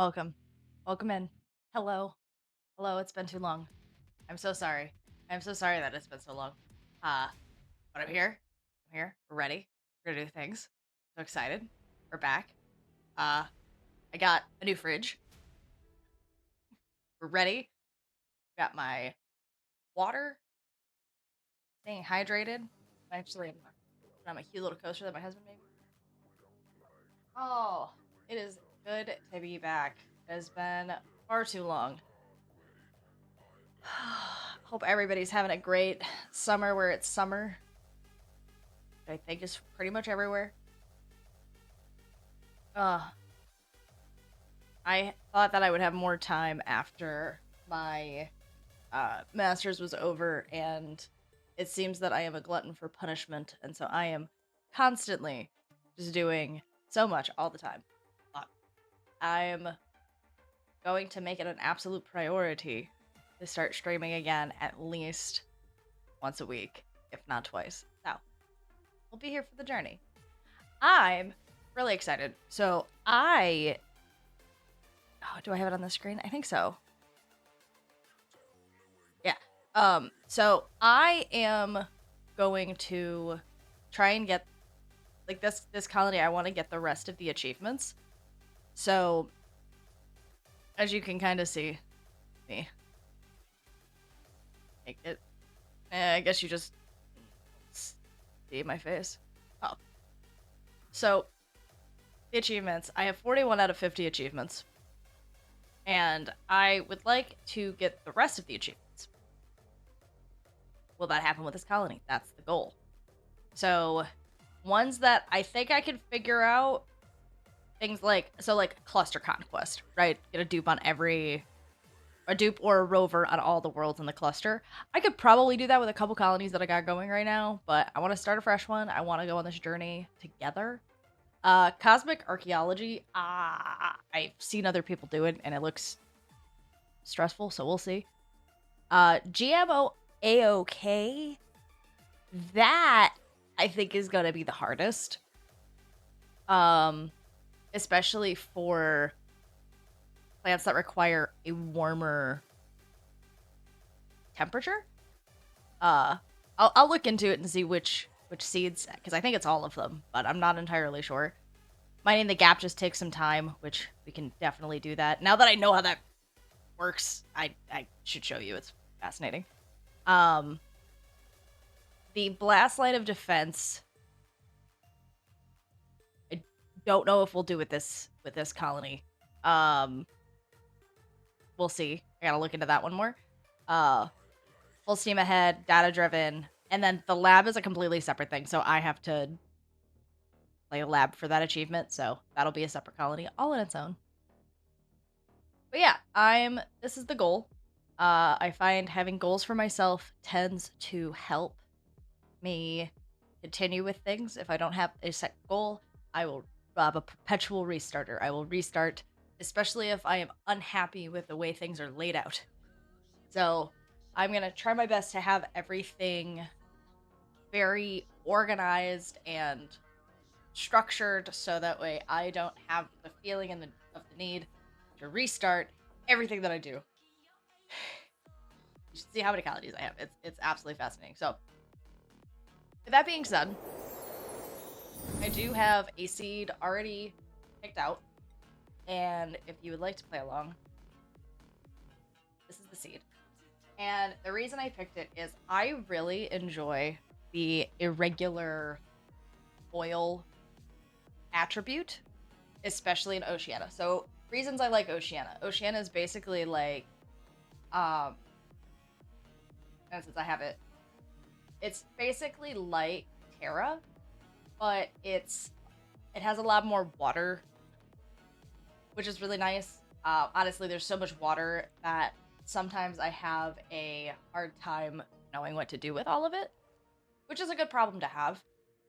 Welcome. Welcome in. Hello. Hello, it's been too long. I'm so sorry. I'm so sorry that it's been so long. Uh, but I'm here. I'm here. We're ready. We're gonna do things. So excited. We're back. I got a new fridge. We're ready. Got my water, staying hydrated. Actually, I'm on a cute little coaster that my husband made. Oh, it is good to be back. It has been far too long. Hope everybody's having a great summer where it's summer. I think is pretty much everywhere. Uh, I thought that I would have more time after my master's was over, and it seems that I am a glutton for punishment, and so I am constantly just doing so much all the time. But I'm going to make it an absolute priority to start streaming again at least once a week, if not twice. So, we'll be here for the journey. I'm really excited. So, do I have it on the screen? I think so. Yeah. So I am going to try and get like this colony. I want to get the rest of the achievements. So as you can kind of see me, I guess you just see my face. Oh, so the achievements. I have 41 out of 50 achievements, and I would like to get the rest of the achievements. Will that happen with this colony? That's the goal. So ones that I think I can figure out, things like cluster conquest, right? Get a dupe on a dupe or a rover on all the worlds in the cluster. I could probably do that with a couple colonies that I got going right now, but I want to start a fresh one. I want to go on this journey together. Cosmic archaeology. I've seen other people do it, and it looks stressful, so we'll see. GMO AOK. That I think is gonna be the hardest. Especially for plants that require a warmer temperature. I'll look into it and see which seeds, because I think it's all of them, but I'm not entirely sure. Mining the gap just takes some time, which we can definitely do that. Now that I know how that works, I should show you. It's fascinating. The blast line of defense. I don't know if we'll do with this colony. We'll see. I gotta look into that one more. Full steam ahead, data driven, and then the lab is a completely separate thing. So I have to play a lab for that achievement. So that'll be a separate colony all on its own. But yeah, this is the goal. I find having goals for myself tends to help me continue with things. If I don't have a set goal, I will have a perpetual restarter. I will restart, especially if I am unhappy with the way things are laid out. So I'm going to try my best to have everything very organized and structured, so that way I don't have the feeling of the need to restart everything that I do. You should see how many colonies I have. It's absolutely fascinating. So with that being said, I do have a seed already picked out, and if you would like to play along, this is the seed. And the reason I picked it is I really enjoy the irregular oil attribute, especially in Oceania. So reasons I like Oceania. Oceania is basically like, and since I have it, it's basically like Terra, but it has a lot more water, which is really nice. Honestly, there's so much water that sometimes I have a hard time knowing what to do with all of it, which is a good problem to have.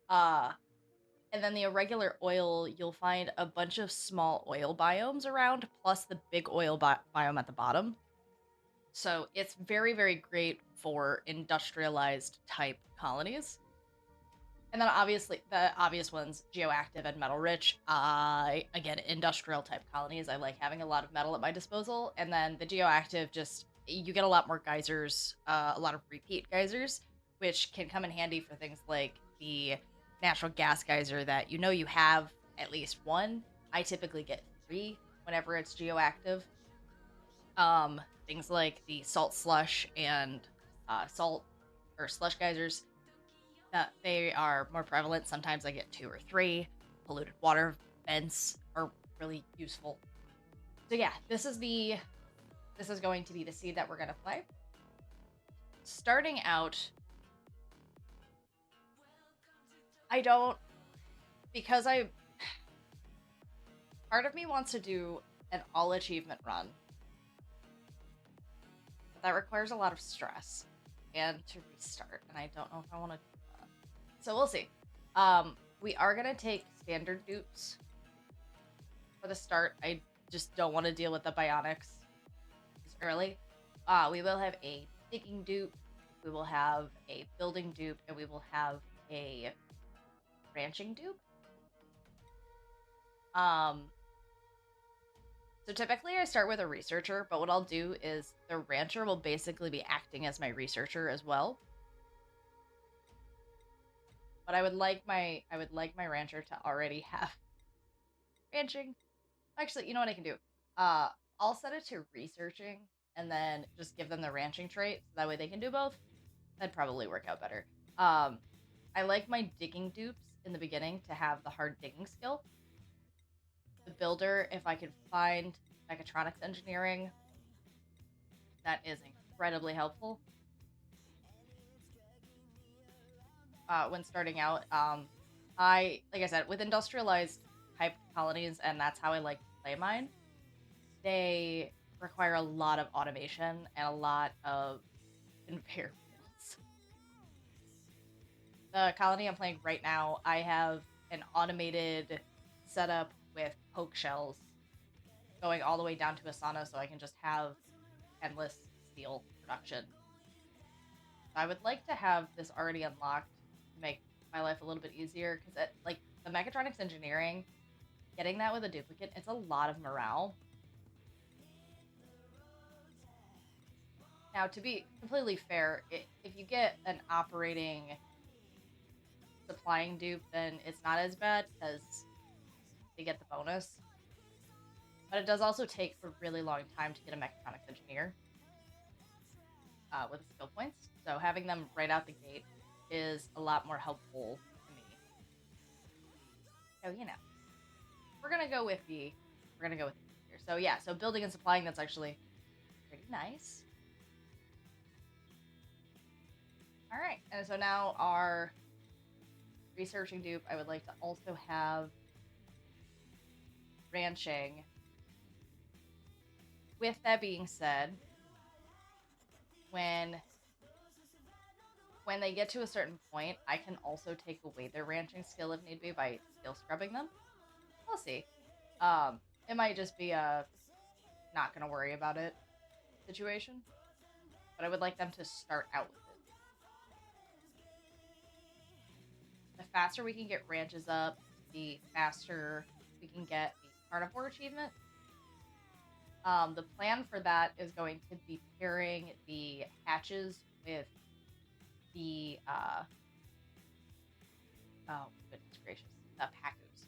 And then the irregular oil, you'll find a bunch of small oil biomes around, plus the big oil biome at the bottom. So it's very, very great for industrialized type colonies. And then obviously the obvious ones, geoactive and metal rich. Again, industrial type colonies. I like having a lot of metal at my disposal. And then the geoactive, just you get a lot more geysers, a lot of repeat geysers, which can come in handy for things like the natural gas geyser that you have at least one. I typically get 3 whenever it's geoactive. Things like the salt slush and salt or slush geysers, they are more prevalent. Sometimes I get 2 or 3. Polluted water vents are really useful. So yeah, this is going to be the seed that we're gonna play. Starting out, part of me wants to do an all achievement run. But that requires a lot of stress and to restart, and I don't know if I want to do that. So we'll see. We are gonna take standard dupes for the start. I just don't want to deal with the bionics this early. We will have a digging dupe, we will have a building dupe, and we will have a ranching dupe. So typically I start with a researcher, but what I'll do is the rancher will basically be acting as my researcher as well. But I would like my rancher to already have ranching. Actually, you know what I can do? I'll set it to researching and then just give them the ranching trait, so that way they can do both. That'd probably work out better. I like my digging dupes in the beginning to have the hard digging skill. The builder, if I could find mechatronics engineering, that is incredibly helpful. When starting out, like I said, with industrialized type colonies, and that's how I like to play mine, they require a lot of automation and a lot of conveyor belts. The colony I'm playing right now, I have an automated setup with poke shells going all the way down to Asana, so I can just have endless steel production. I would like to have this already unlocked to make my life a little bit easier, because like the mechatronics engineering, getting that with a duplicate, it's a lot of morale. Now, to be completely fair, if you get an operating supplying dupe, then it's not as bad because they get the bonus. But it does also take a really long time to get a mechatronics engineer with skill points. So having them right out the gate is a lot more helpful to me. So, we're gonna go with the here. So yeah, so building and supplying, that's actually pretty nice. All right, and so now our researching dupe, I would like to also have ranching. With that being said, when they get to a certain point, I can also take away their ranching skill if need be by skill scrubbing them. We'll see. It might just be a not gonna worry about it situation, but I would like them to start out with it. The faster we can get ranches up, the faster we can get the carnivore achievement. The plan for that is going to be pairing the hatches with the oh goodness gracious, the pacus.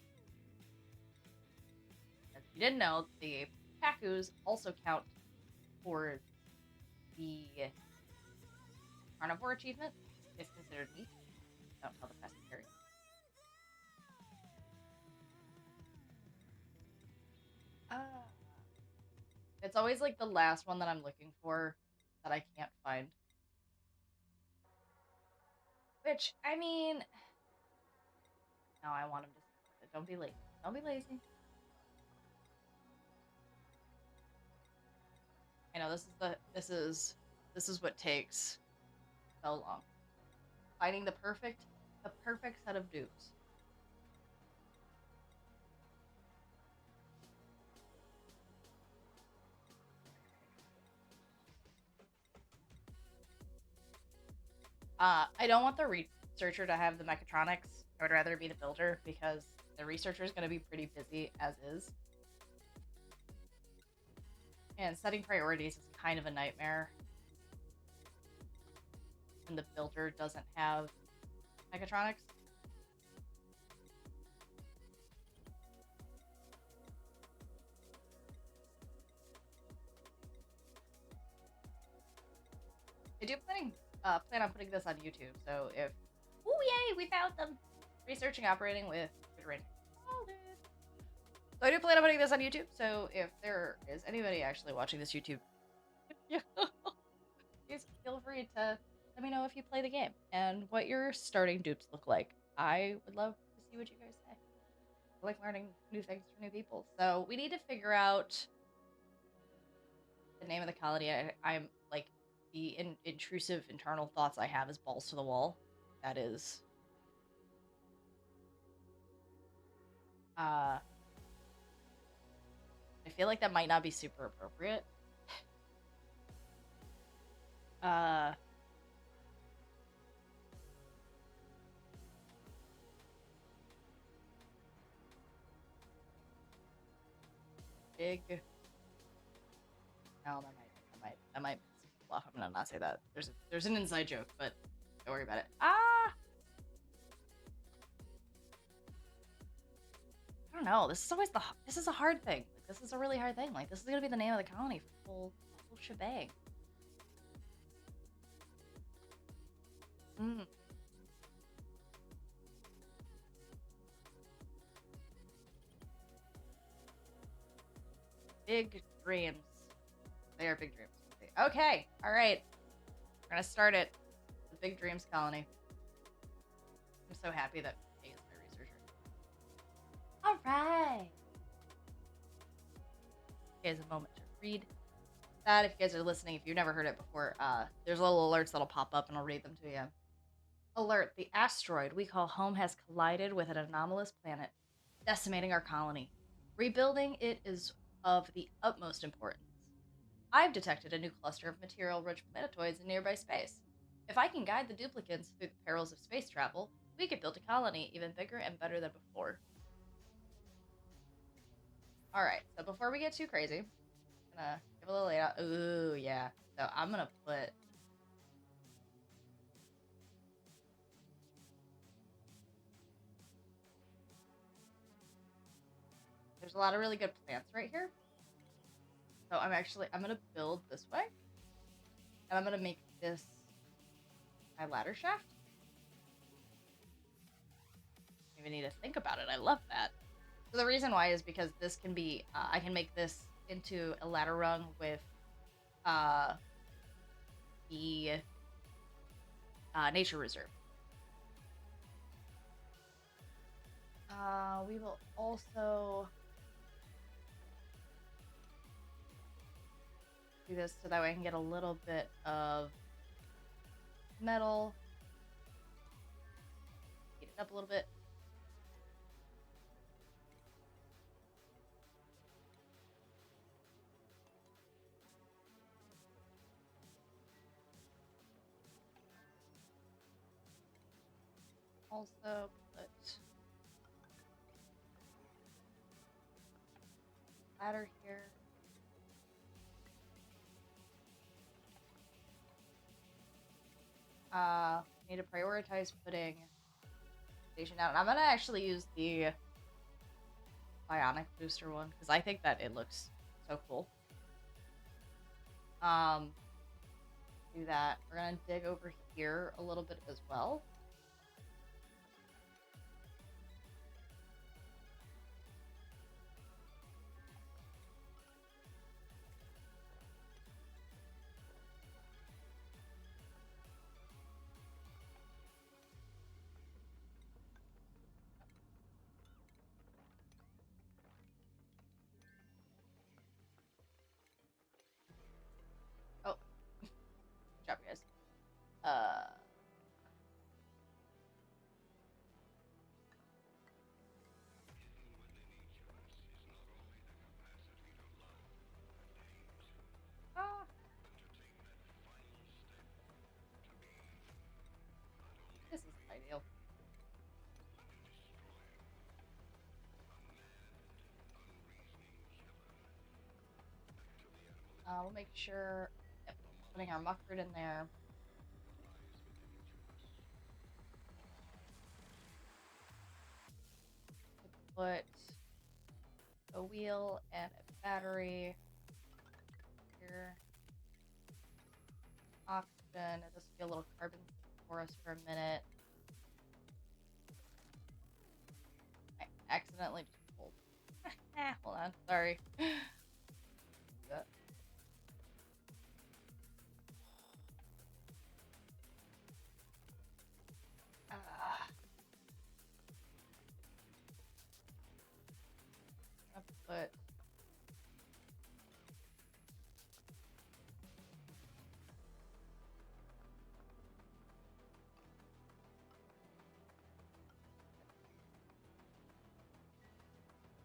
As you didn't know, the pacus also count for the carnivore achievement. It's considered meat. Don't tell the pescatarian. It's always like the last one that I'm looking for that I can't find. Which, I mean, no, I want him to support it. Don't be lazy. Don't be lazy. I know this is what takes so long. Finding the perfect set of dupes. I don't want the researcher to have the mechatronics. I would rather be the builder because the researcher is going to be pretty busy as is. And setting priorities is kind of a nightmare when the builder doesn't have mechatronics. I do plan on putting this on YouTube, so if... Oh, yay, we found them! Researching operating with good range. So I do plan on putting this on YouTube, so if there is anybody actually watching this YouTube, please feel free to let me know if you play the game and what your starting dupes look like. I would love to see what you guys say. I like learning new things from new people. So we need to figure out the name of the colony. I'm like, the intrusive internal thoughts I have is balls to the wall. That is... I feel like that might not be super appropriate. Big... No, that might bluff. I'm gonna not say that. There's an inside joke, but don't worry about it. Ah! I don't know. This is a hard thing. Like, this is a really hard thing. Like, this is gonna be the name of the colony for the whole shebang. Big dreams. They are big dreams. Okay. All right. We're gonna start it. The Big Dreams Colony. I'm so happy that Kay is my researcher. All right. Here's a moment to read that. If you guys are listening, if you've never heard it before, there's little alerts that'll pop up and I'll read them to you. Alert: the asteroid we call home has collided with an anomalous planet, decimating our colony. Rebuilding it is of the utmost importance. I've detected a new cluster of material-rich planetoids in nearby space. If I can guide the duplicants through the perils of space travel, we could build a colony even bigger and better than before. Alright, so before we get too crazy, I'm gonna give a little layout. Ooh, yeah. So I'm gonna put... There's a lot of really good plants right here. So I'm gonna build this way. And I'm gonna make this my ladder shaft. I don't even need to think about it. I love that. So the reason why is because this can be, I can make this into a ladder rung with the nature reserve. We will also do this so that way I can get a little bit of metal. Heat it up a little bit. Also put ladder here. Need to prioritize putting station down. I'm gonna actually use the bionic booster one because I think that it looks so cool. Do that. We're gonna dig over here a little bit as well. Oh, good job, guys. We'll make sure yep, putting our muck root in there. Put a wheel and a battery here. Oxygen. This will be a little carbon for us for a minute. I accidentally just pulled. Hold on. Sorry. But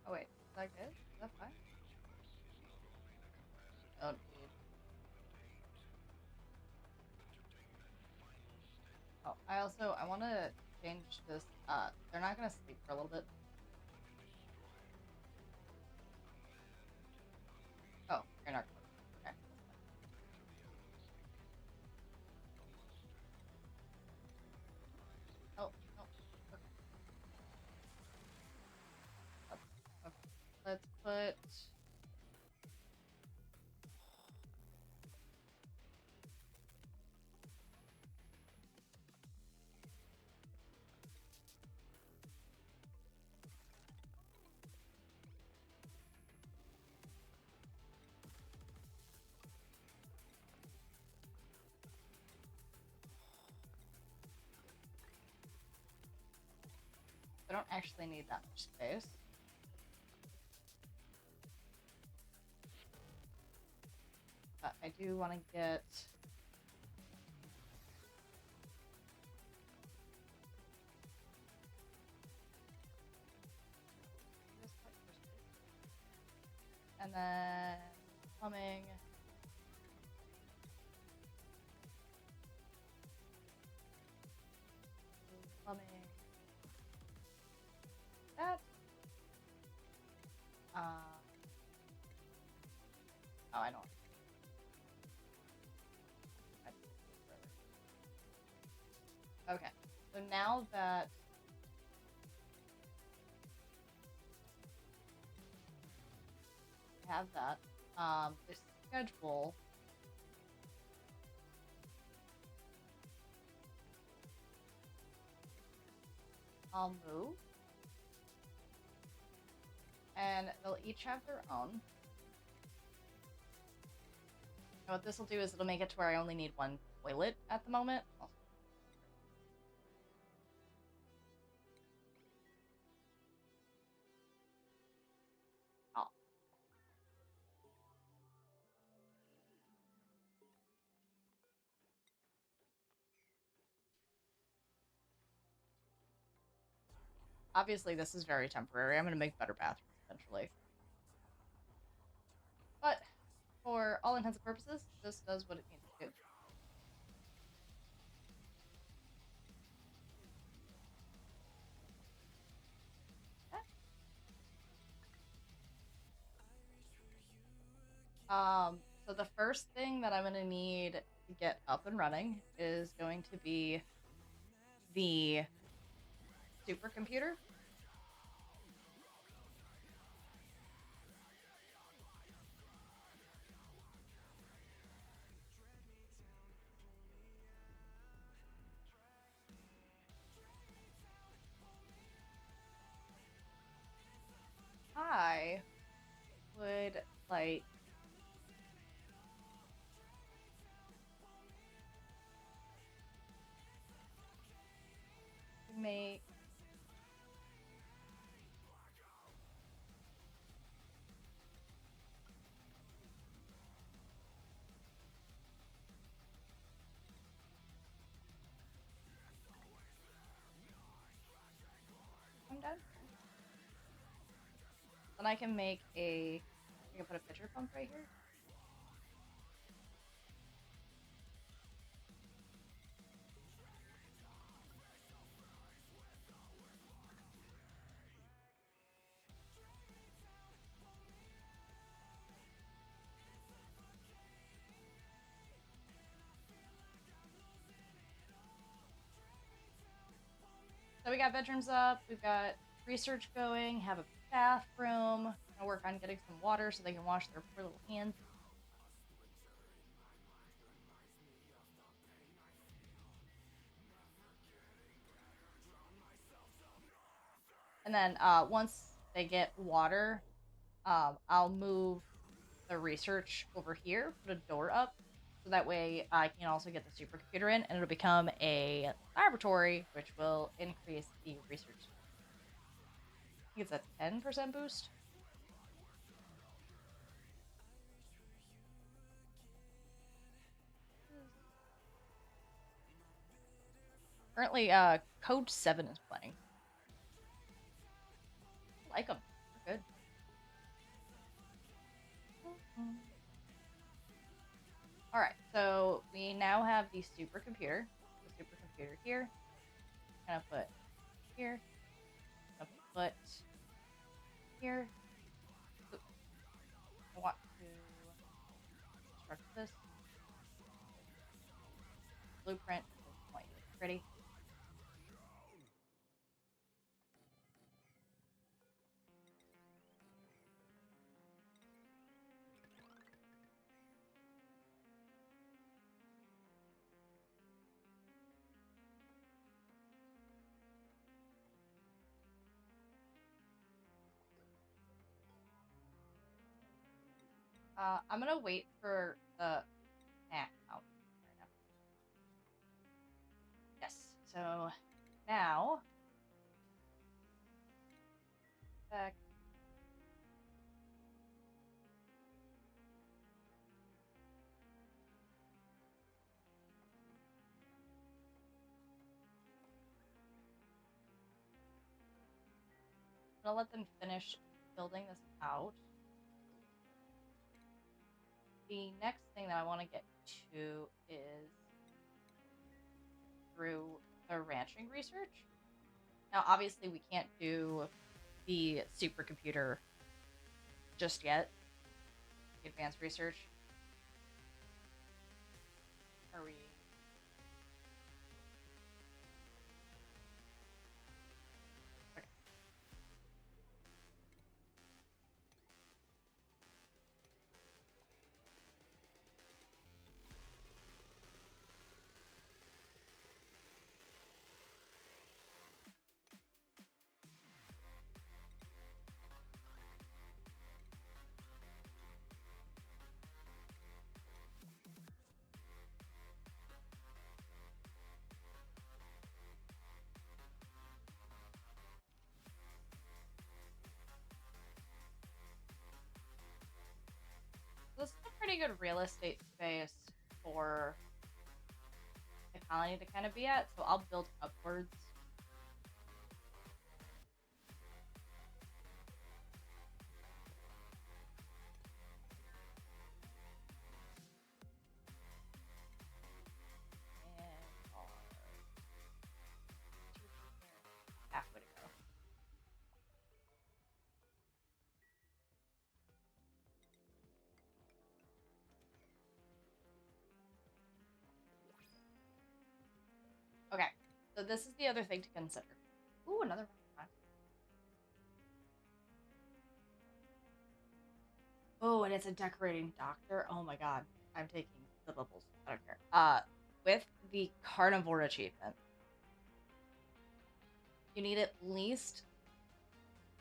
oh wait, is that good? Is that fine? Oh, dude. Oh, I want to change this. They're not gonna sleep for a little bit. Oh, you're not. Okay. Oh, no. Okay. Let's put. I don't actually need that much space. But I do want to get. And then plumbing. Plumbing. That. Oh, I don't. Okay, so now that we have that, the schedule I'll move, and they'll each have their own. And what this will do is it'll make it to where I only need one toilet at the moment. Obviously, this is very temporary. I'm going to make better bathrooms eventually. But for all intents and purposes, this does what it needs to do. So the first thing that I'm going to need to get up and running is going to be the supercomputer. I would like to make I'm done. Then I can make I can put a pitcher pump right here. So we got bedrooms up, we've got research going, have a bathroom. I work on getting some water so they can wash their poor little hands. And then once they get water, I'll move the research over here, put a door up, so that way I can also get the supercomputer in, and it'll become a laboratory, which will increase the research. I think it's a 10% boost. Currently, Code 7 is playing. I like them. They're good. Alright, so we now have the supercomputer. The supercomputer here. Gonna put here. Gonna put here. Oops. I want to construct this. Blueprint is quite pretty. I'm gonna wait for the out right now. Yes. So now back. I'm gonna let them finish building this out. The next thing that I want to get to is through the ranching research. Now, obviously, we can't do the supercomputer just yet. Advanced research. Are we? Okay. This is a pretty good real estate space for the colony to kind of be at, so I'll build upwards. And halfway to go. Okay, so this is the other thing to consider. Ooh, another one. Oh, and it's a decorating doctor. Oh my god. I'm taking the bubbles. I don't care. With the carnivore achievement, you need at least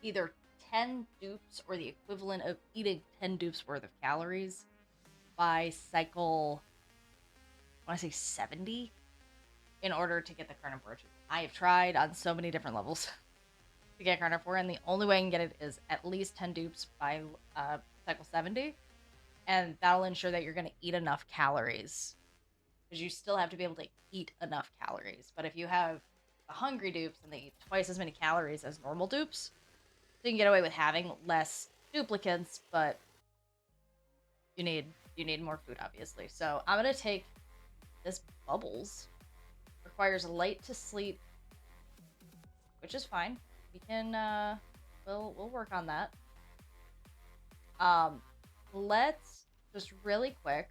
either 10 dupes or the equivalent of eating 10 dupes worth of calories by cycle, I want to say 70, in order to get the carnivore achievement. I have tried on so many different levels to get carnivore, and the only way I can get it is at least 10 dupes by cycle 70, and that'll ensure that you're going to eat enough calories, because you still have to be able to eat enough calories. But if you have the hungry dupes and they eat twice as many calories as normal dupes, so you can get away with having less duplicates, but you need more food, obviously. So I'm gonna take this bubbles. Requires light to sleep, which is fine. We can we'll work on that. Let's just really quick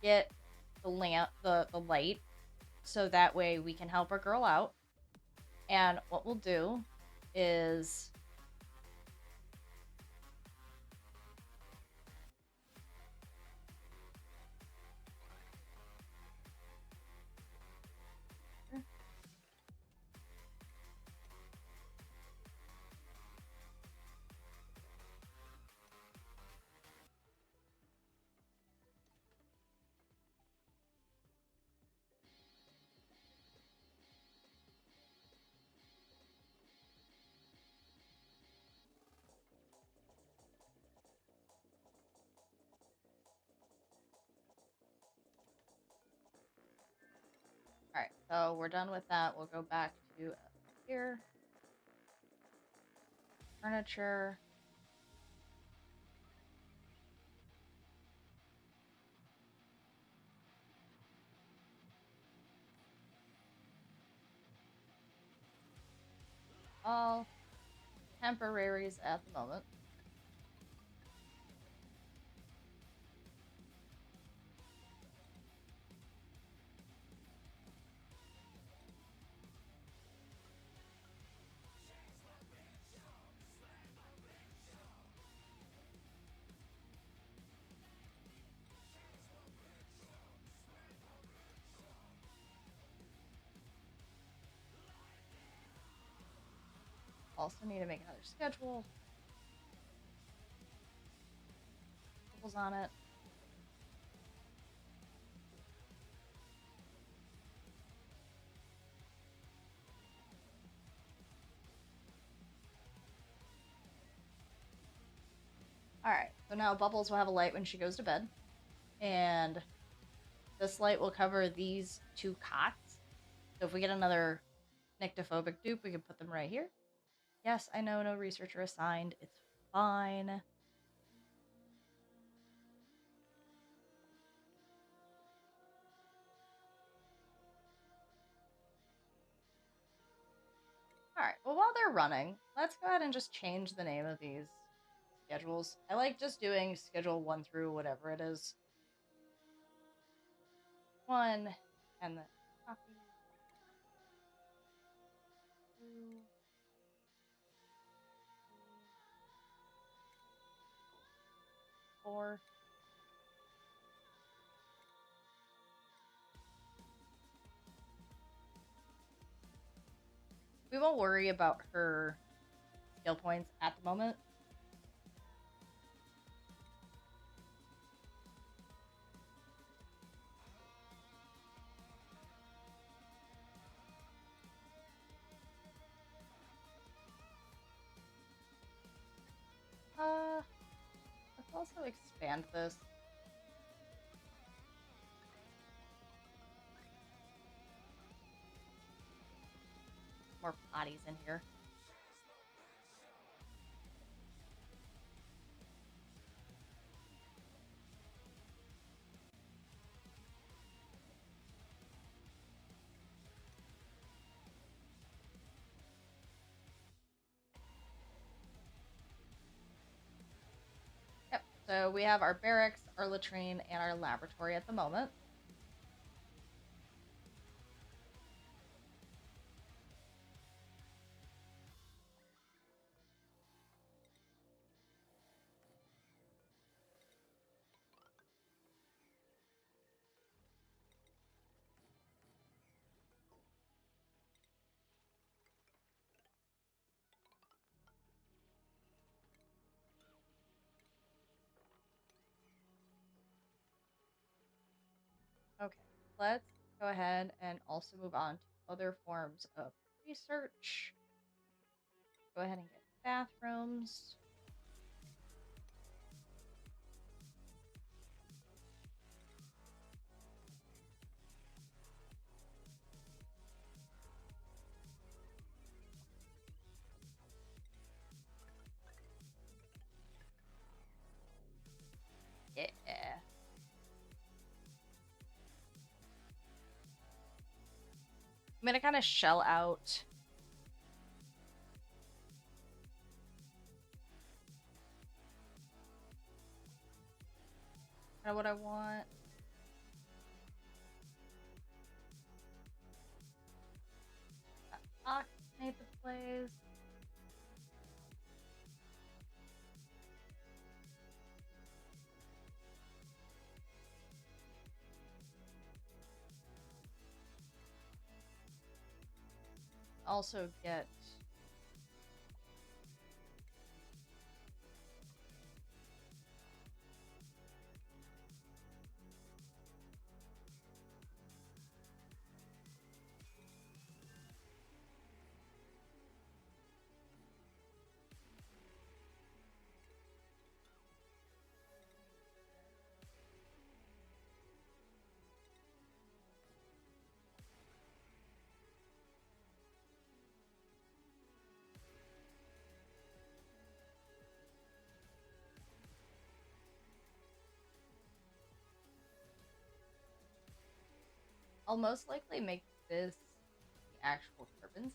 get the light, so that way we can help our girl out. And what we'll do is all right, so we're done with that. We'll go back to here. Furniture. All temporaries at the moment. Also need to make another schedule. Scribbles on it. Alright, so now Bubbles will have a light when she goes to bed. And this light will cover these 2 cots. So if we get another nyctophobic dupe, we can put them right here. Yes, I know, no researcher assigned. It's fine. Alright, well, while they're running, let's go ahead and just change the name of these schedules. I like just doing schedule 1 through whatever it is. 1, and then copy. 2, 3, 4. We won't worry about her skill points at the moment. Let's also expand this. More potties in here. Yep, so we have our barracks, our latrine, and our laboratory at the moment. Okay, let's go ahead and also move on to other forms of research. Go ahead and get bathrooms. Yeah. I'm gonna kind of shell out kind of what I want. Maybe also get... I'll most likely make this the actual turbines.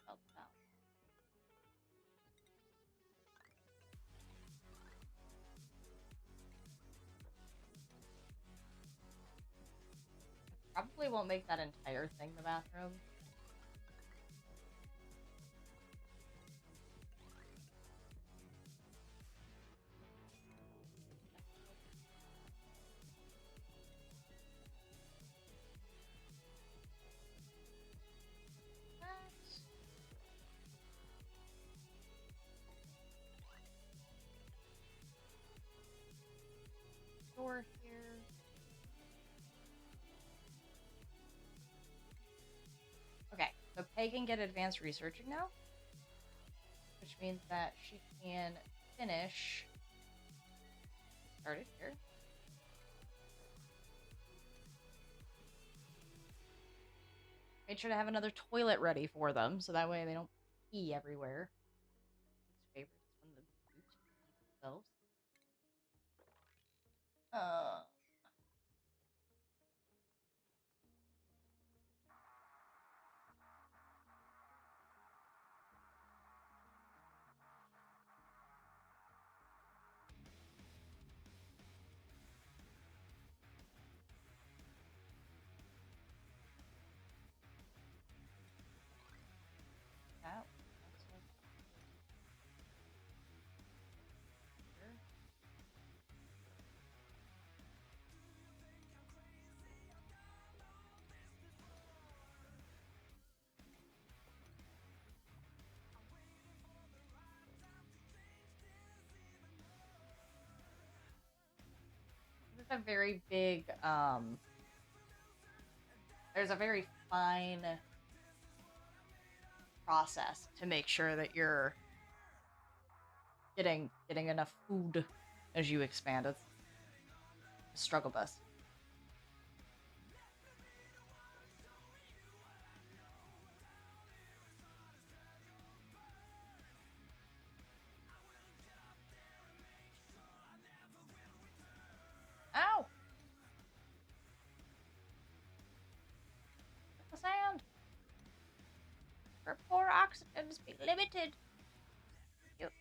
Oh, no. Probably won't make that entire thing the bathroom. Door here. Okay, so Peg can get advanced researching now, which means that she can finish. Started here. Made sure to have another toilet ready for them, so that way they don't pee everywhere. His favorite is when the boots themselves. Out. There's a very big, there's a very fine process to make sure that you're getting enough food as you expand. It's a struggle bus. Ow! The sand! Her poor oxygen is being limited. Yep.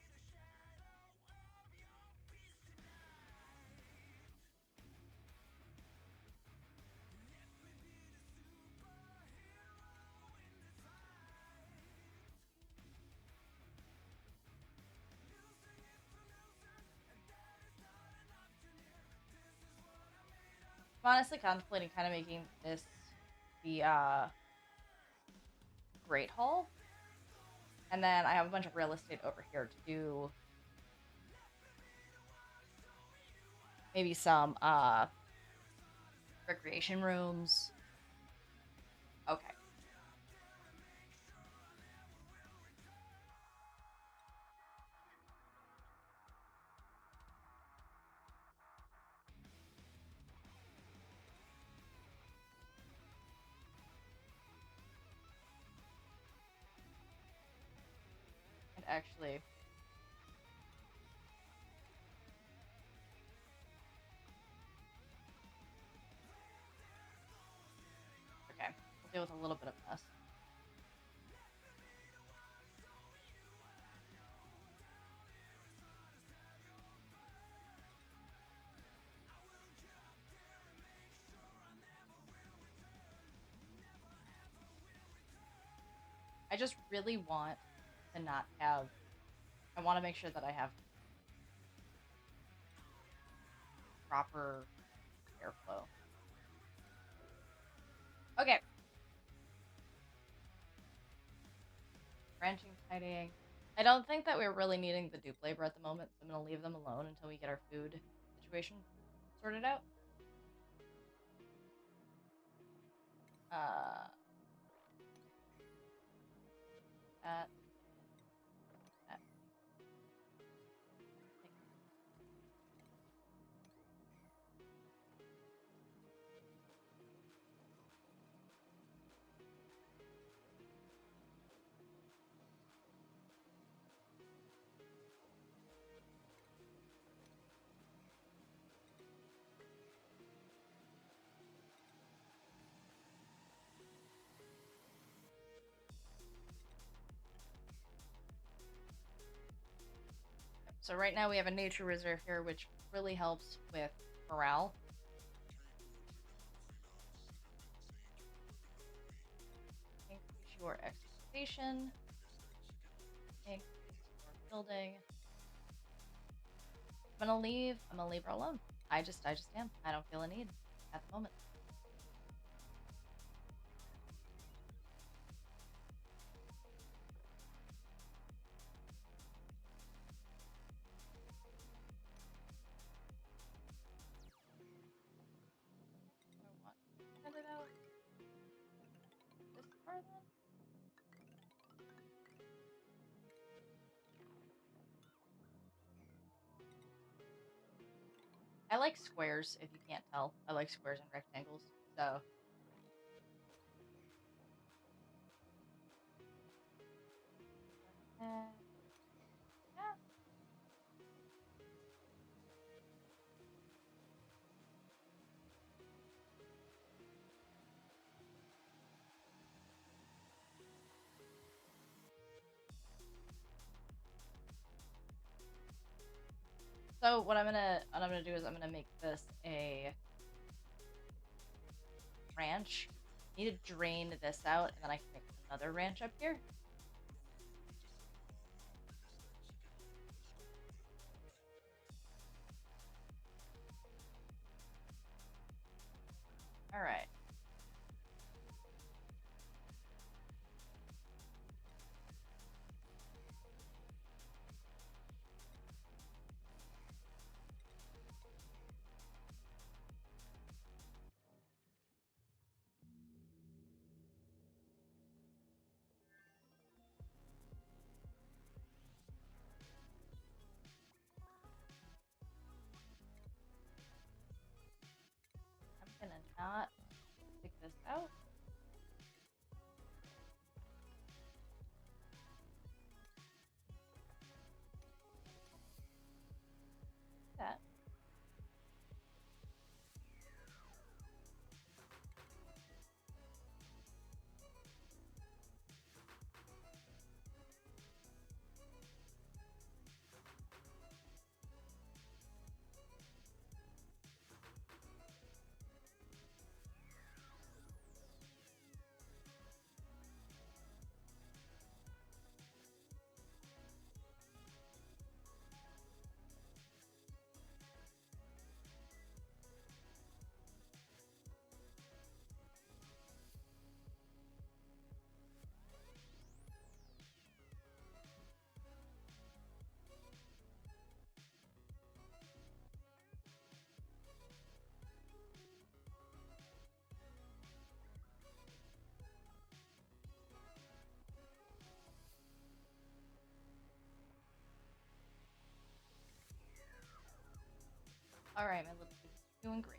I'm honestly contemplating kind of making this the Great Hall. And then I have a bunch of real estate over here to do maybe some recreation rooms. Okay. And actually, okay, we'll deal with a little bit of this. I just really want to not have... I want to make sure that I have proper airflow. Okay. Branching, tidying. I don't think that we're really needing the dupe labor at the moment, so I'm going to leave them alone until we get our food situation sorted out. That. So right now we have a nature reserve here, which really helps with morale. Increase your exploitation. Increase your building. I'm gonna leave her alone. I just am. I don't feel a need at the moment. I like squares, if you can't tell. I like squares and rectangles, so... yeah. So what I'm gonna do is I'm gonna make this a ranch. I need to drain this out, and then I can make another ranch up here. All right. I'm gonna not pick this out. That. All right, my little piece is doing great.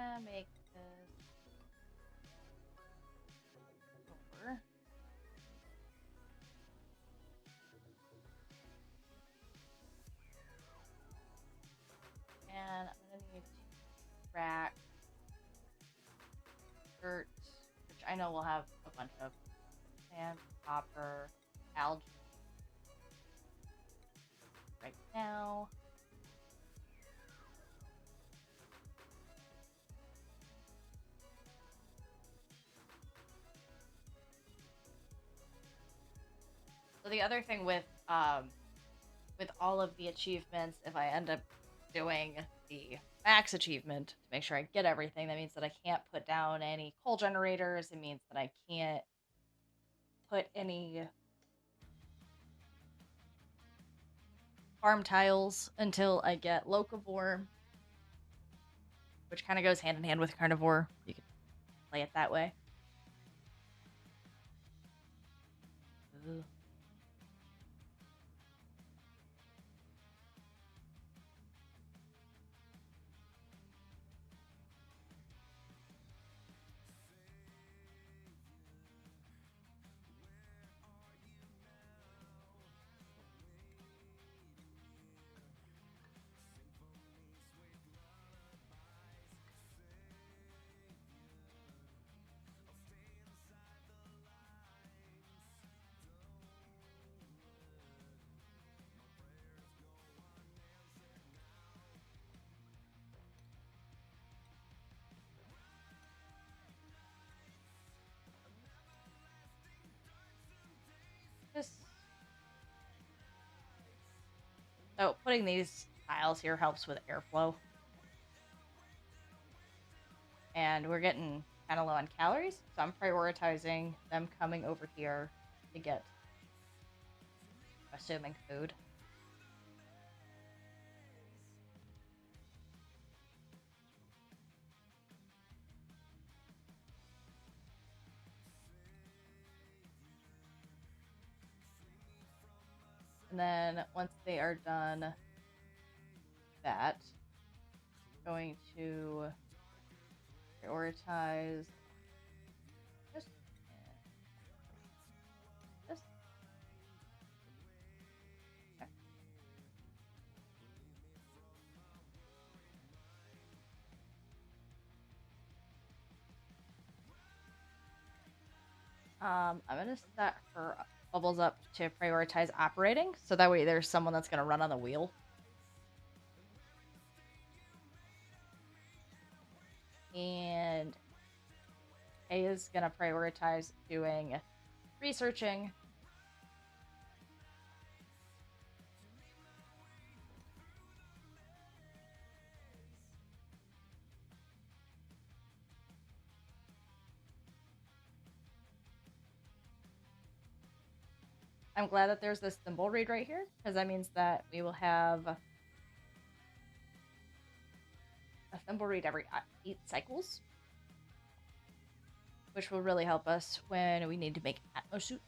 gonna make this over. And I'm gonna need to rack dirt, which I know we'll have a bunch of sand, copper, algae right now. So the other thing with all of the achievements, if I end up doing the max achievement to make sure I get everything, that means that I can't put down any coal generators. It means that I can't put any farm tiles until I get locavore, which kind of goes hand in hand with carnivore. You can play it that way. Ooh. So putting these tiles here helps with airflow. And we're getting kind of low on calories, so I'm prioritizing them coming over here to get, assuming, food. And then once they are done that, I'm going to prioritize this and this. Okay. I'm gonna set her bubbles up to prioritize operating, so that way there's someone that's gonna run on the wheel. And A is gonna prioritize doing researching. I'm glad that there's this symbol read right here, because that means that we will have a symbol read every 8 cycles, which will really help us when we need to make atmo suits.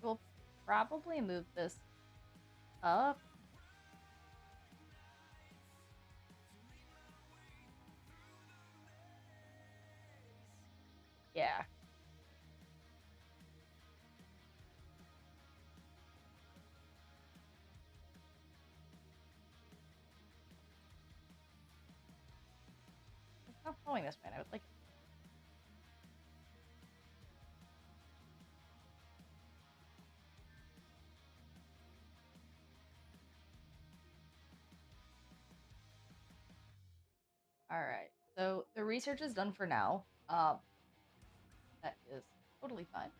We'll probably move this up. Yeah. It's not going this way. I would like. All right. So the research is done for now. That is totally fine.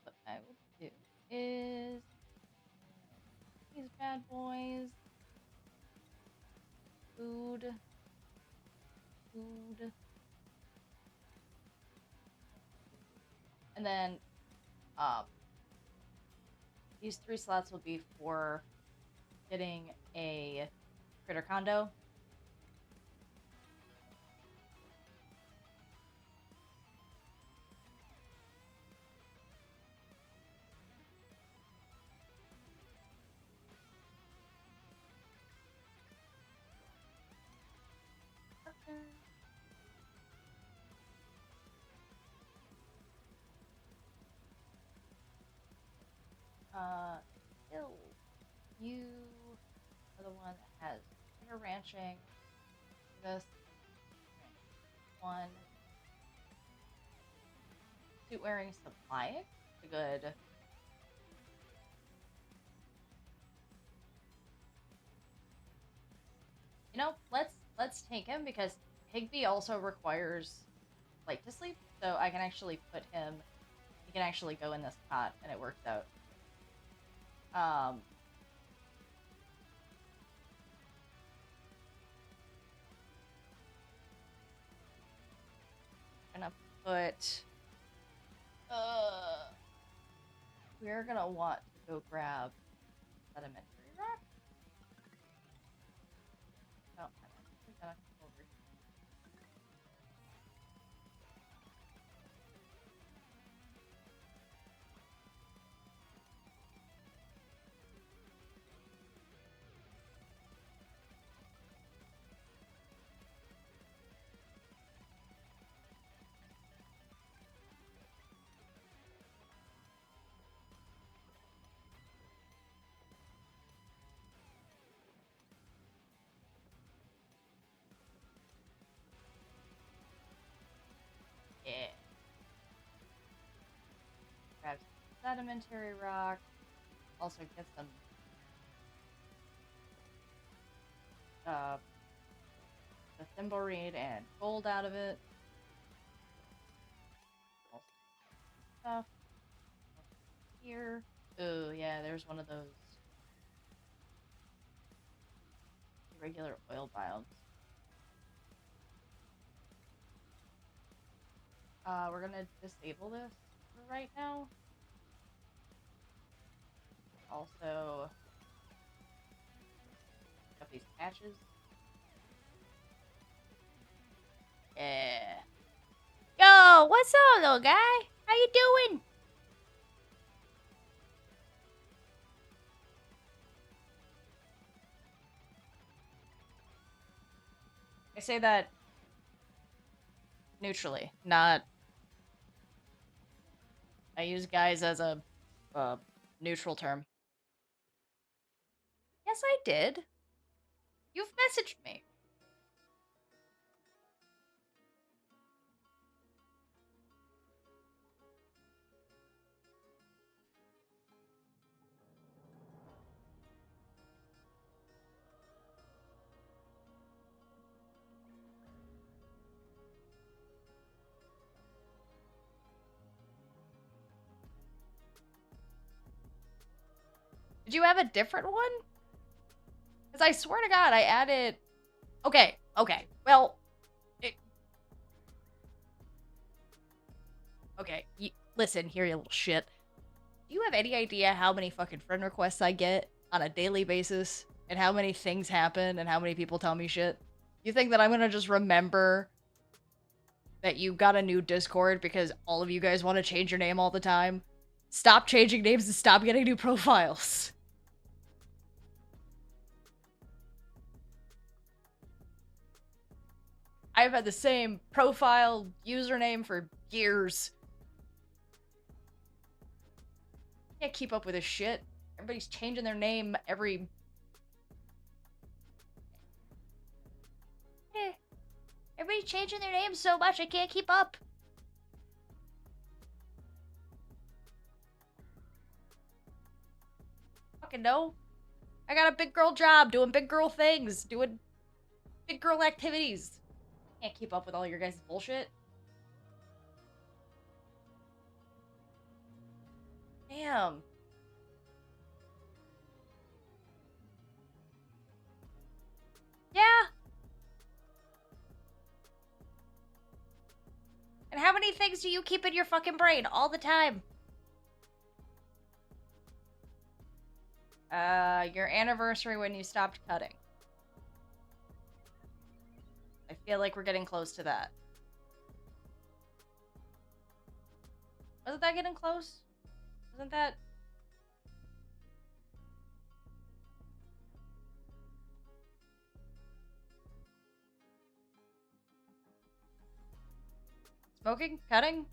What I will do is these bad boys, food. food. And then these 3 slots will be for getting a critter condo. Hill, you are the one that has critter ranching. This one, suit wearing supply. Good. You know, let's take him because Higby also requires light to sleep, so I can actually put him. He can actually go in this cot, and it works out. Gonna put. We're gonna want to go grab sedimentary rock. No, I'm actually gonna come over here. Yeah. Grab some sedimentary rock. Also get some the thimble reed and gold out of it. Also stuff here. Oh yeah, there's one of those irregular oil biomes. We're gonna disable this for right now. Also, got these patches. Yeah. Yo, what's up, little guy? How you doing? I say that neutrally, not. I use guys as a neutral term. Yes, I did. You've messaged me. Did you have a different one? Because I swear to God, I added. Okay. Well, okay. Listen here, you little shit. Do you have any idea how many fucking friend requests I get on a daily basis? And how many things happen and how many people tell me shit? You think that I'm gonna just remember that you got a new Discord because all of you guys want to change your name all the time? Stop changing names and stop getting new profiles. I've had the same profile username for years. Can't keep up with this shit. Everybody's changing their name every... Everybody's changing their names so much I can't keep up. Fucking no. I got a big girl job, doing big girl things, doing big girl activities. Can't keep up with all your guys' bullshit. Damn. Yeah. many things do you keep in your fucking brain all the time? Your anniversary when you stopped cutting. I feel like we're getting close to that. Wasn't that getting close? Wasn't that... Smoking? Cutting?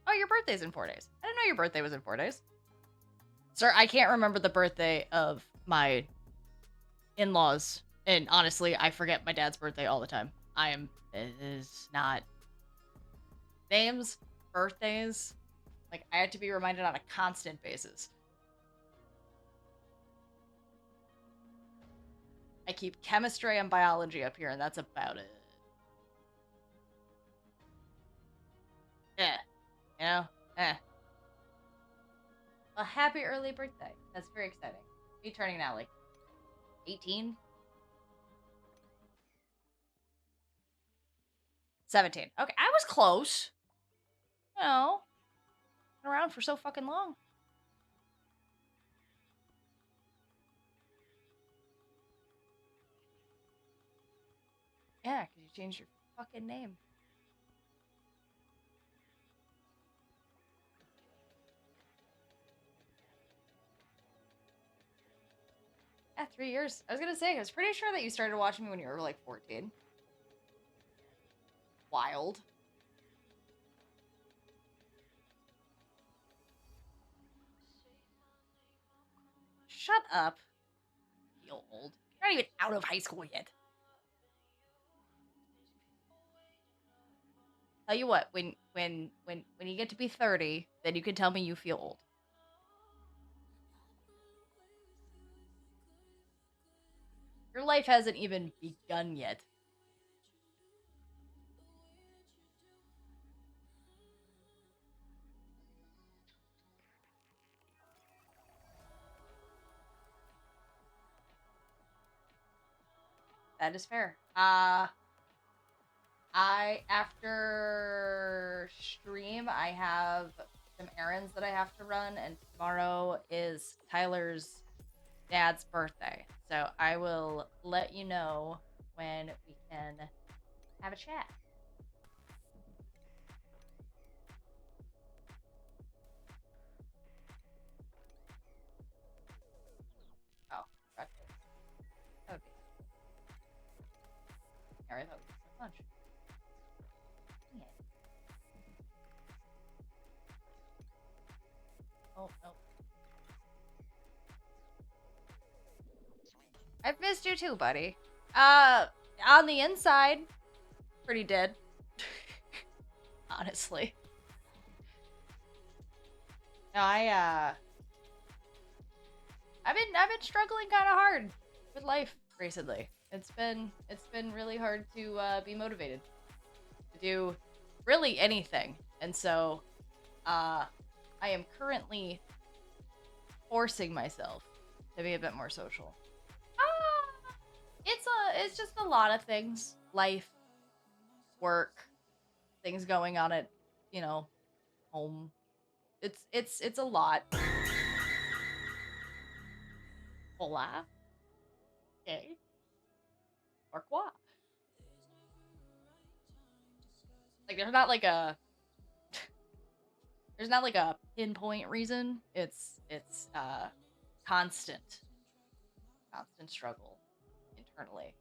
Oh, your birthday's in 4 days. I didn't know your birthday was in 4 days. Sir, I can't remember the birthday of my in-laws. And honestly, I forget my dad's birthday all the time. It is not... Names, birthdays, like, I had to be reminded on a constant basis. I keep chemistry and biology up here, and that's about it. You know? Well, happy early birthday. That's very exciting. Are you turning now, like, 18? 17. Okay, I was close. You know, been around for so fucking long. Yeah, because you changed your fucking name. Yeah, 3 years. I was gonna say, I was pretty sure that you started watching me when you were like 14. Wild. Shut up. Feel old. You're not even out of high school yet. Tell you what, when you get to be 30, then you can tell me you feel old. Your life hasn't even begun yet. That is fair. After stream, I have some errands that I have to run, and tomorrow is Tyler's dad's birthday. So I will let you know when we can have a chat. Oh, gotcha. Okay. Alright, that was so much. Yeah. Oh, no. I've missed you too, buddy. On the inside, pretty dead. Honestly. No, I've been struggling kind of hard with life recently. It's been really hard to be motivated to do really anything, and so I am currently forcing myself to be a bit more social. It's just a lot of things, life, work, things going on at, you know, home. It's a lot. Hola. Okay. Pourquoi? Like there's not like a pinpoint reason. It's constant struggle internally.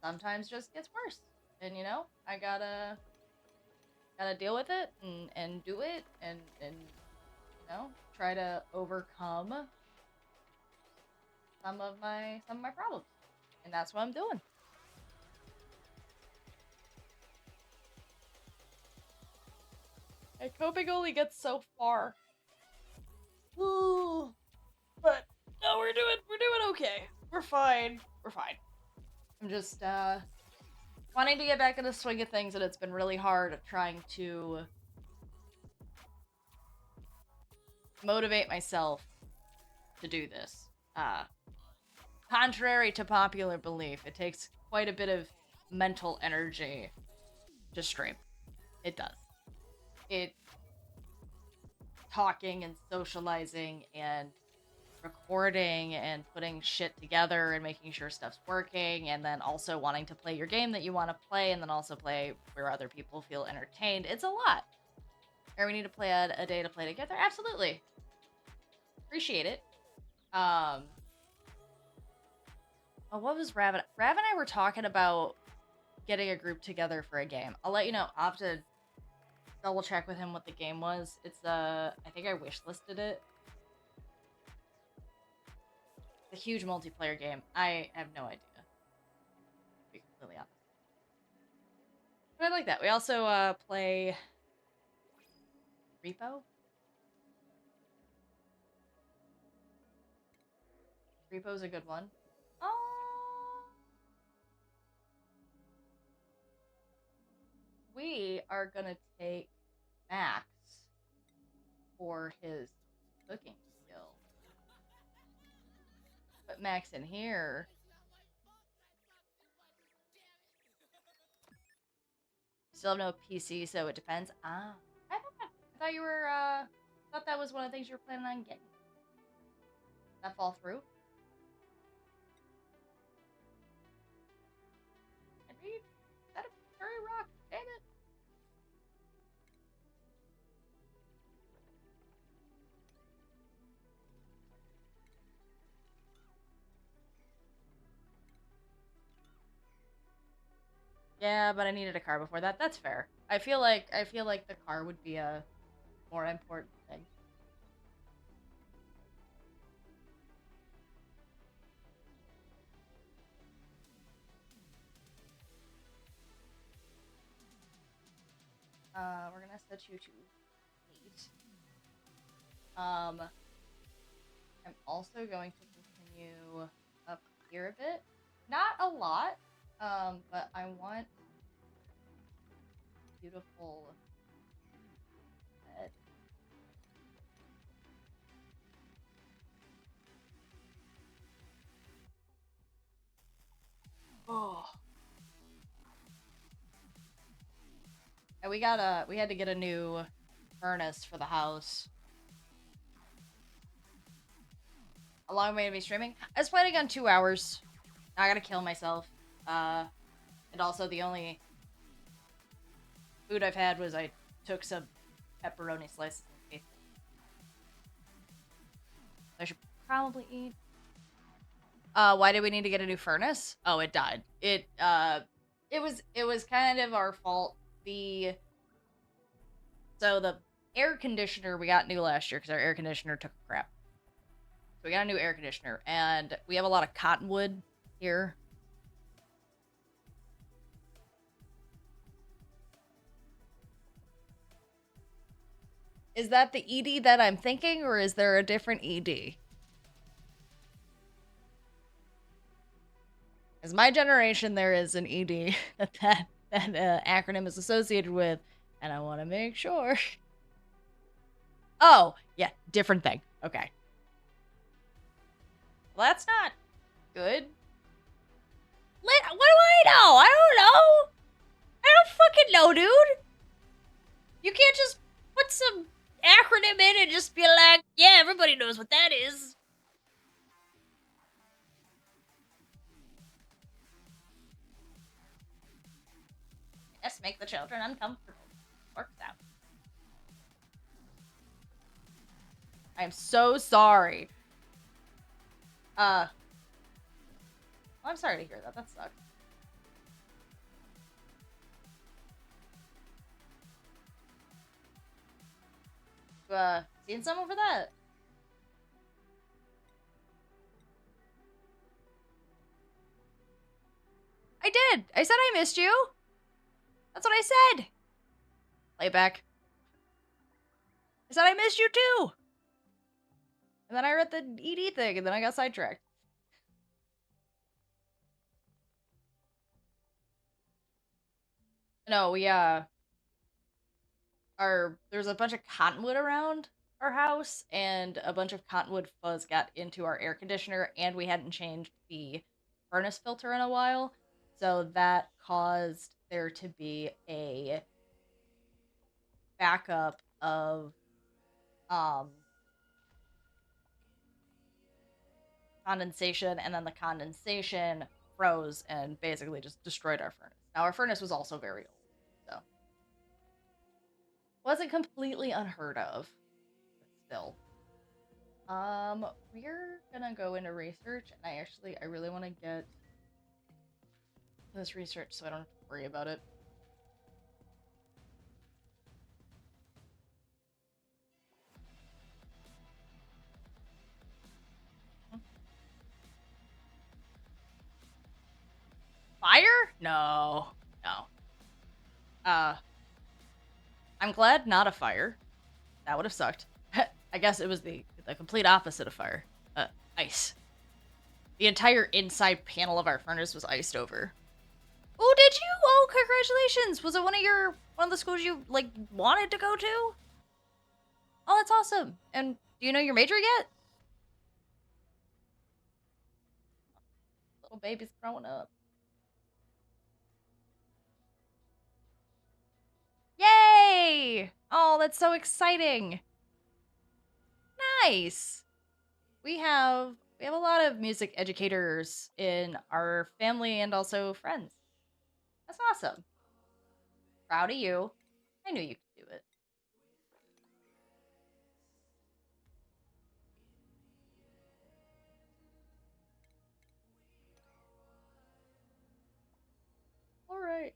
Sometimes just gets worse, and you know, I gotta deal with it and do it and you know, try to overcome some of my problems, and that's what I'm doing. And coping only gets so far. Ooh, but no, we're doing okay. We're fine. I'm just wanting to get back in the swing of things, and it's been really hard trying to motivate myself to do this. Contrary to popular belief, it takes quite a bit of mental energy to stream. It does. It talking and socializing and recording and putting shit together and making sure stuff's working, and then also wanting to play your game that you want to play, and then also play where other people feel entertained. It's a lot. Or we need to play a day to play together. Absolutely. Appreciate it. Oh, what was Rav? Rav and I were talking about getting a group together for a game. I'll let you know. I'll have to double check with him what the game was. It's I think I wish listed it. A huge multiplayer game. I have no idea, to be completely honest. But I like that. We also play Repo. Repo's a good one. We are gonna take Max for his cooking skill. Put Max in here. Still have no PC, so it depends. I thought you were, thought that was one of the things you were planning on getting. Did that fall through? Henry? Is that a furry rock? Damn it. Yeah, but I needed a car before that. That's fair. I feel like the car would be a more important thing. We're gonna set you to 8. I'm also going to continue up here a bit. Not a lot, but I want beautiful bed. Oh. And we had to get a new furnace for the house. How long am I gonna be streaming? I was planning on 2 hours. I gotta kill myself. And also the only food I've had was I took some pepperoni slices and ate them. I should probably eat. Why did we need to get a new furnace? Oh, it died. It was kind of our fault. So the air conditioner we got new last year because our air conditioner took a crap. So we got a new air conditioner, and we have a lot of cottonwood here. Is that the ED that I'm thinking, or is there a different ED? As my generation, there is an ED that acronym is associated with, and I want to make sure. Oh, yeah, different thing. Okay. Well, that's not good. What do I know? I don't know. I don't fucking know, dude. You can't just put some acronym in and just be like, yeah, everybody knows what that is. Yes, make the children uncomfortable. Works out. I'm so sorry. Well, I'm sorry to hear that. That sucks. Seen someone for that? I did. I said I missed you. That's what I said. Play back. I said I missed you too. And then I read the ED thing, and then I got sidetracked. No, we there's a bunch of cottonwood around our house, and a bunch of cottonwood fuzz got into our air conditioner, and we hadn't changed the furnace filter in a while, so that caused there to be a backup of um condensation, and then the condensation froze and basically just destroyed our furnace. Now our furnace was also very old, so wasn't completely unheard of, but still. We're gonna go into research, and I really want to get this research so I don't have to worry about it. Fire? No, no. I'm glad not a fire. That would have sucked. I guess it was the complete opposite of fire. Ice. The entire inside panel of our furnace was iced over. Oh, did you? Oh, congratulations! Was it one of the schools you like wanted to go to? Oh, that's awesome. And do you know your major yet? Little baby's growing up. Yay! Oh, that's so exciting. Nice. We have a lot of music educators in our family and also friends. That's awesome. Proud of you. I knew you could do it. All right.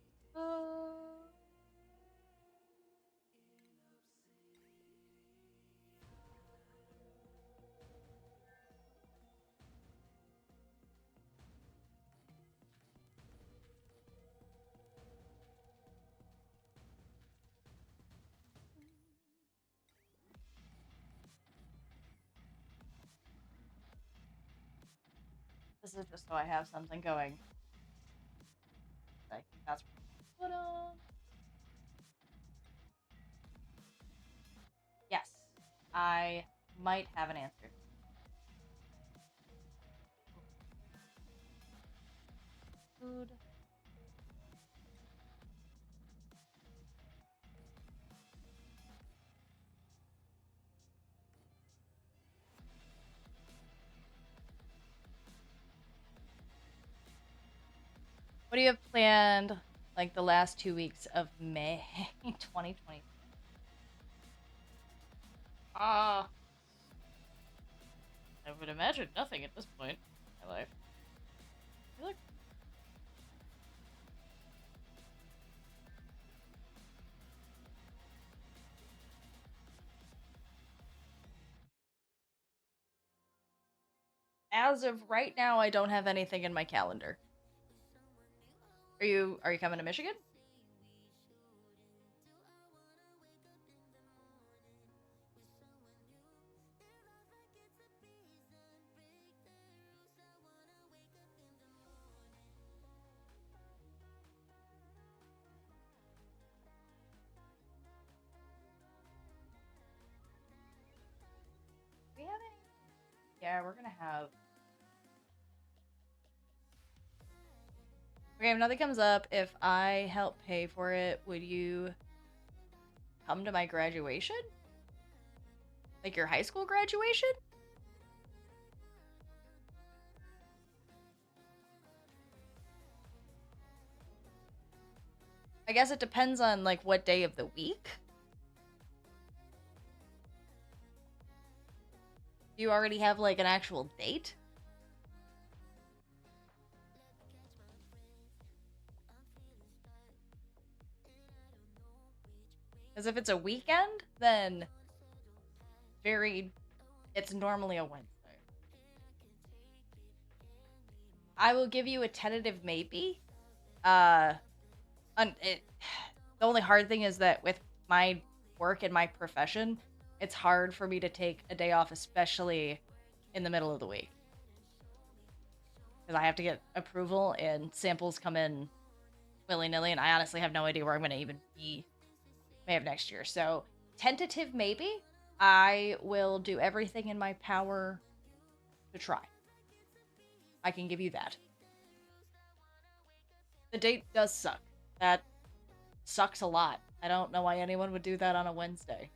This is just so I have something going. I think that's what. Yes, I might have an answer. Food. What do you have planned, like the last 2 weeks of May 2020? I would imagine nothing at this point in my life. Look. As of right now, I don't have anything in my calendar. Are you coming to Michigan? We have any? Yeah, we're gonna have. Okay, if nothing comes up, if I help pay for it, would you come to my graduation? Like your high school graduation? I guess it depends on like what day of the week. Do you already have like an actual date? Because if it's a weekend, then it's normally a Wednesday. I will give you a tentative maybe. Uh, the only hard thing is that with my work and my profession, it's hard for me to take a day off, especially in the middle of the week. Because I have to get approval and samples come in willy-nilly, and I honestly have no idea where I'm going to even be May of next year. So, tentative maybe. I will do everything in my power to try. I can give you that. The date does suck. That sucks a lot. I don't know why anyone would do that on a Wednesday.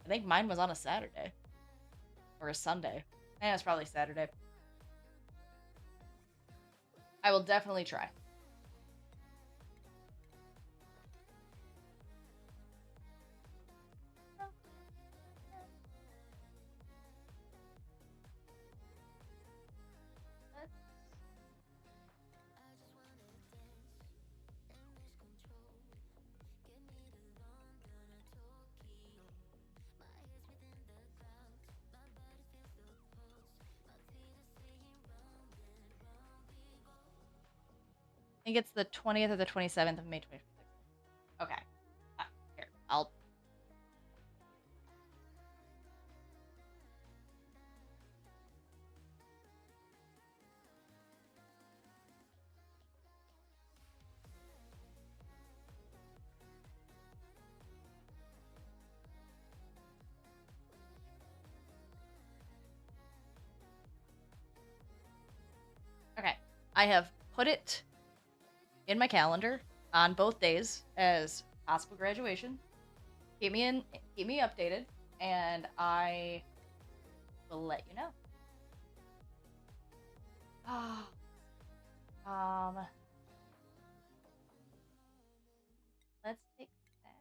I think mine was on a Saturday. Or a Sunday. I think it's probably Saturday. I will definitely try. I think it's the 20th or the 27th of May 2026. Okay. Here, I'll... Okay. I have put it in my calendar on both days as possible graduation. Keep me updated, and I will let you know. Let's take that.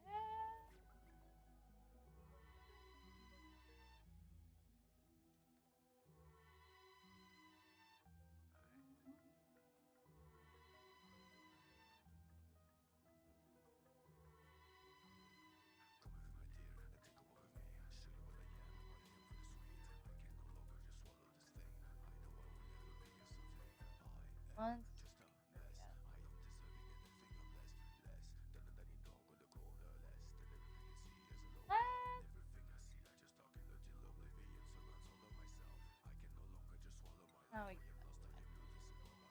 Once.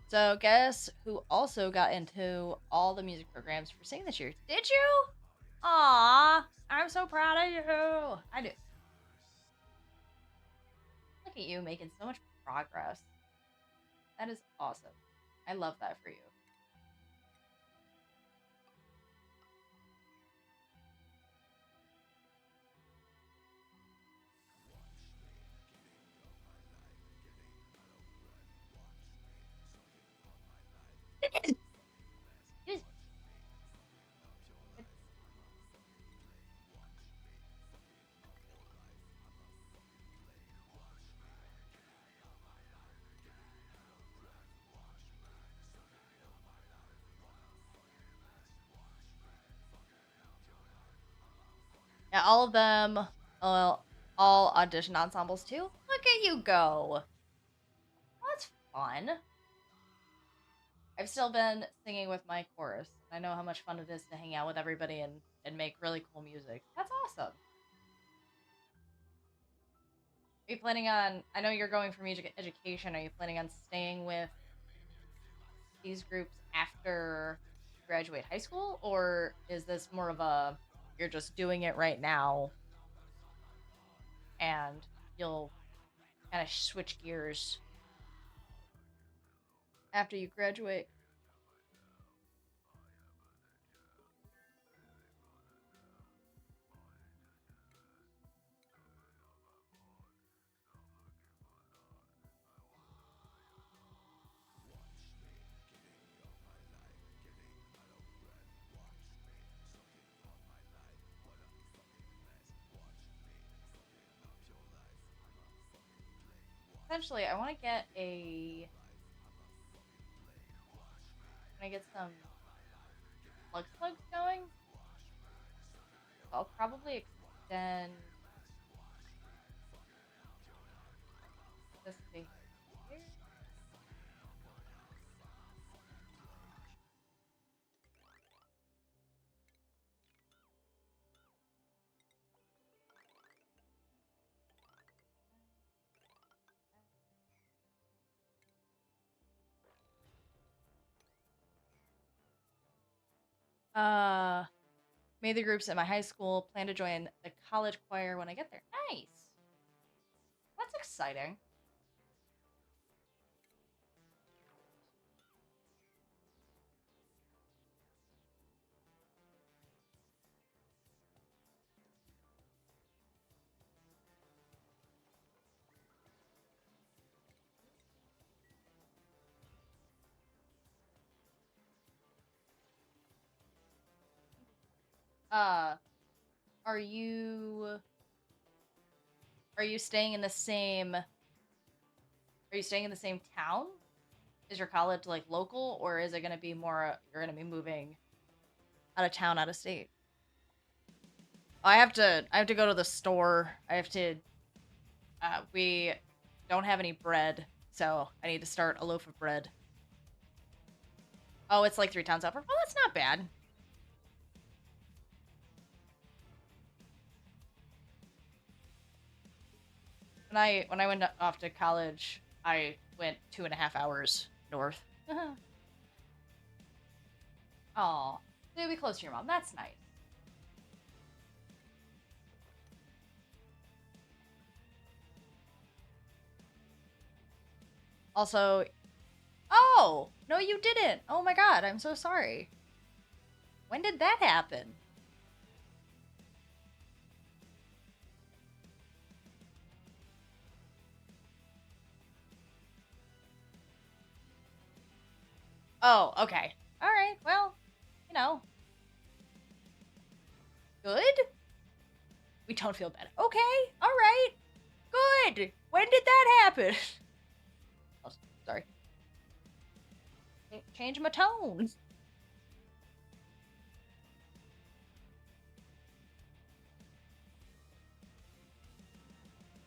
So guess who also got into all the music programs for singing this year? Did you? Aw, I'm so proud of you. I do. Look at you making so much progress. That is awesome. I love that for you. Yeah, all of them, all audition ensembles too. Look at you go. That's fun. I've still been singing with my chorus. I know how much fun it is to hang out with everybody and make really cool music. That's awesome. Are you planning on, I know you're going for music education, are you planning on staying with these groups after you graduate high school? Or is this more of a, you're just doing it right now and you'll kind of switch gears after you graduate? Essentially, I want to get some slugs going. I'll probably extend this to here. Made the groups at my high school. Plan to join the college choir when I get there. Nice. That's exciting. Uh, are you staying in the same? Are you staying in the same town? Is your college like local, or is it going to be more? You're going to be moving out of town, out of state. I have to go to the store. I have to. We don't have any bread, so I need to start a loaf of bread. Oh, it's like 3 towns over. Well, that's not bad. When I went off to college, I went 2.5 hours north. Oh, so you'll be close to your mom. That's nice. Also, oh no, you didn't. Oh my god, I'm so sorry. When did that happen? Oh, okay. All right. Well, you know, good. We don't feel bad. Okay. All right. Good. When did that happen? Oh, sorry. Change my tone.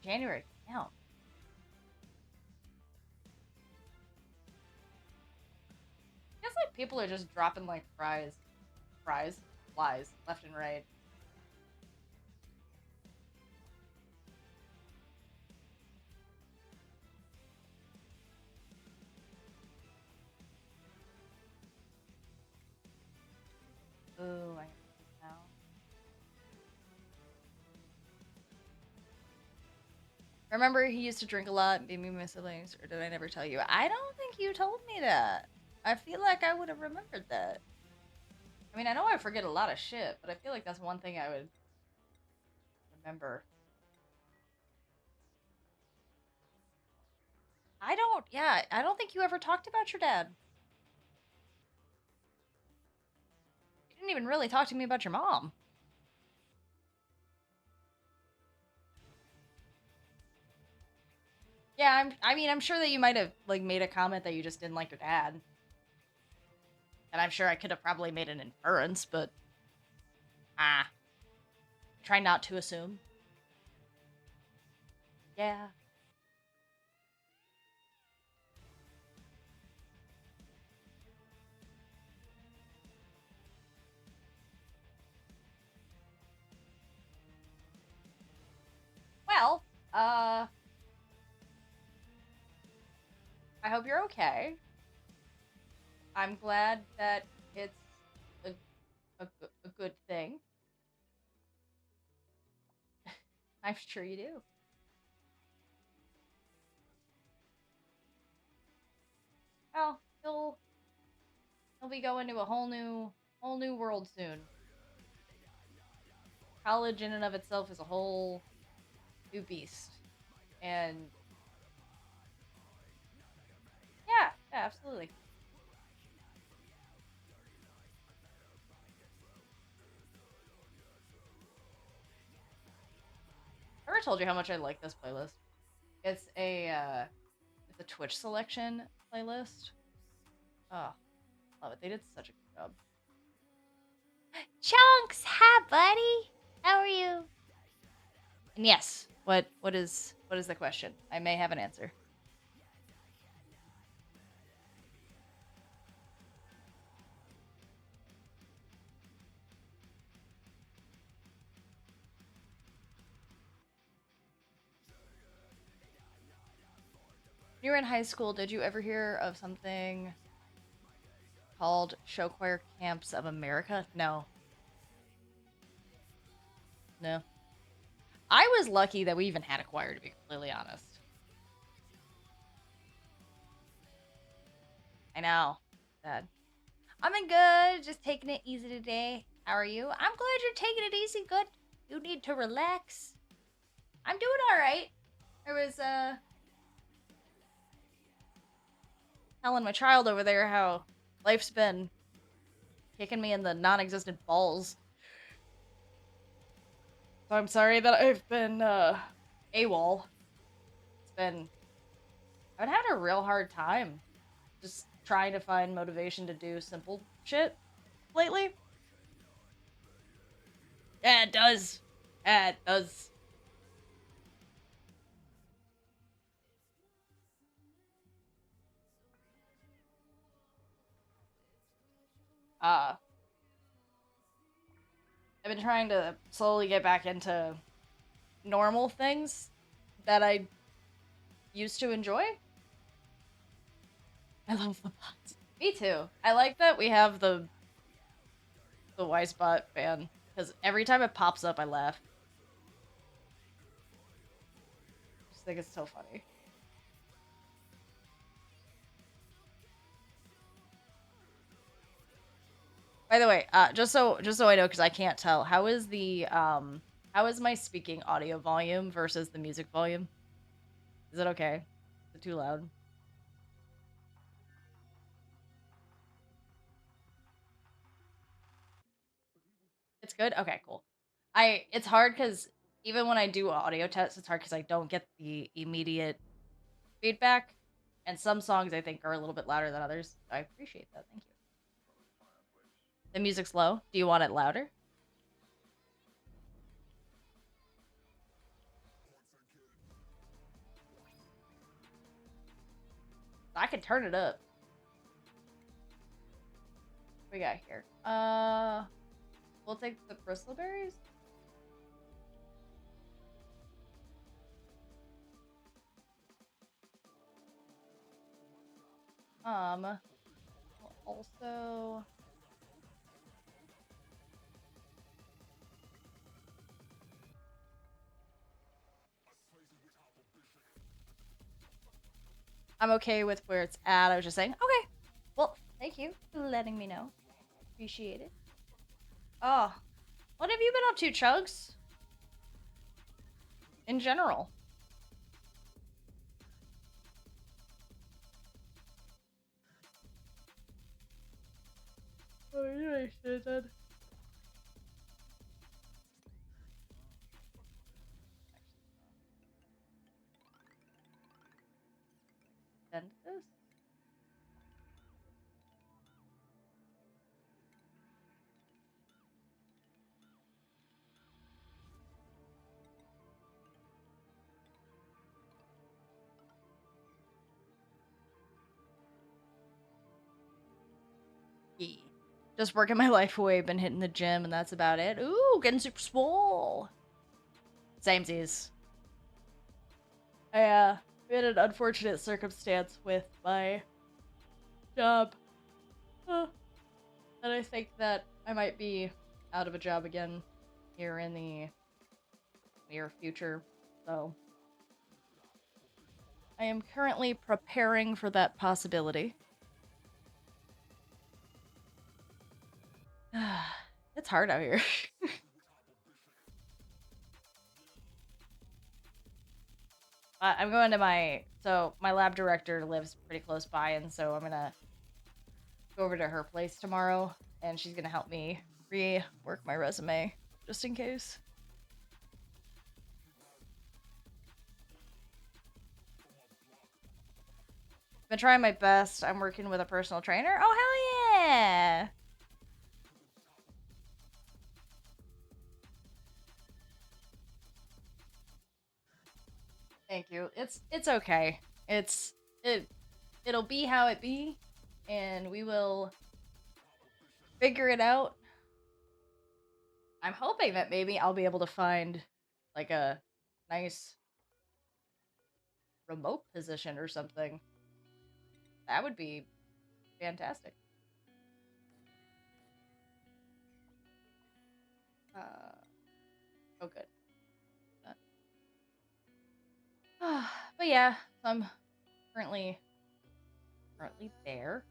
January. Now. Feels like people are just dropping like flies, left and right. Ooh, I now. Remember, he used to drink a lot and beat me and my siblings, or did I never tell you? I don't think you told me that. I feel like I would have remembered that. I mean, I know I forget a lot of shit, but I feel like that's one thing I would remember. I don't think you ever talked about your dad. You didn't even really talk to me about your mom. Yeah, I'm sure that you might have like made a comment that you just didn't like your dad. And I'm sure I could have probably made an inference, but try not to assume. Yeah. Well, I hope you're okay. I'm glad that it's a, a good thing. I'm sure you do. Well, he'll be going to a whole new world soon. College in and of itself is a whole new beast. And yeah, absolutely. I ever told you how much I like this playlist? It's a Twitch selection playlist. Oh, love it. They did such a good job. Chunks, hi buddy. How are you? And yes, what is the question? I may have an answer. When you were in high school, did you ever hear of something called Show Choir Camps of America? No. No. I was lucky that we even had a choir, to be completely honest. I know. Sad. I'm in good. Just taking it easy today. How are you? I'm glad you're taking it easy. Good. You need to relax. I'm doing alright. I was, telling my child over there how life's been kicking me in the non-existent balls. So I'm sorry that I've been, AWOL. I've had a real hard time just trying to find motivation to do simple shit lately. Yeah, it does. Yeah, it does. I've been trying to slowly get back into normal things that I used to enjoy. I love the bots. Me too. I like that we have the Wisebot fan, because every time it pops up, I laugh. I just think it's so funny. By the way, just so I know, because I can't tell, how is my speaking audio volume versus the music volume? Is it okay? Is it too loud? It's good? Okay, cool. It's hard because even when I do audio tests, it's hard because I don't get the immediate feedback. And some songs I think are a little bit louder than others. I appreciate that. Thank you. The music's low. Do you want it louder? I can turn it up. What we got here? We'll take the bristleberries. We'll also... I'm okay with where it's at. I was just saying, okay. Well, thank you for letting me know. Appreciate it. Oh, what have you been up to, Chugs? In general. Oh, yeah, I should have done. Send this. Yeah. Just working my life away, been hitting the gym, and that's about it. Ooh, getting super swole. Samesies. I had an unfortunate circumstance with my job. And I think that I might be out of a job again here in the near future. So I am currently preparing for that possibility. It's hard out here. I'm going to my lab director lives pretty close by, and so I'm gonna go over to her place tomorrow, and she's gonna help me rework my resume just in case. Been trying my best. I'm working with a personal trainer. Oh hell yeah! Thank you. It's okay. It'll be how it be, and we will figure it out. I'm hoping that maybe I'll be able to find like a nice remote position or something. That would be fantastic. Oh, good. But yeah, so I'm currently there.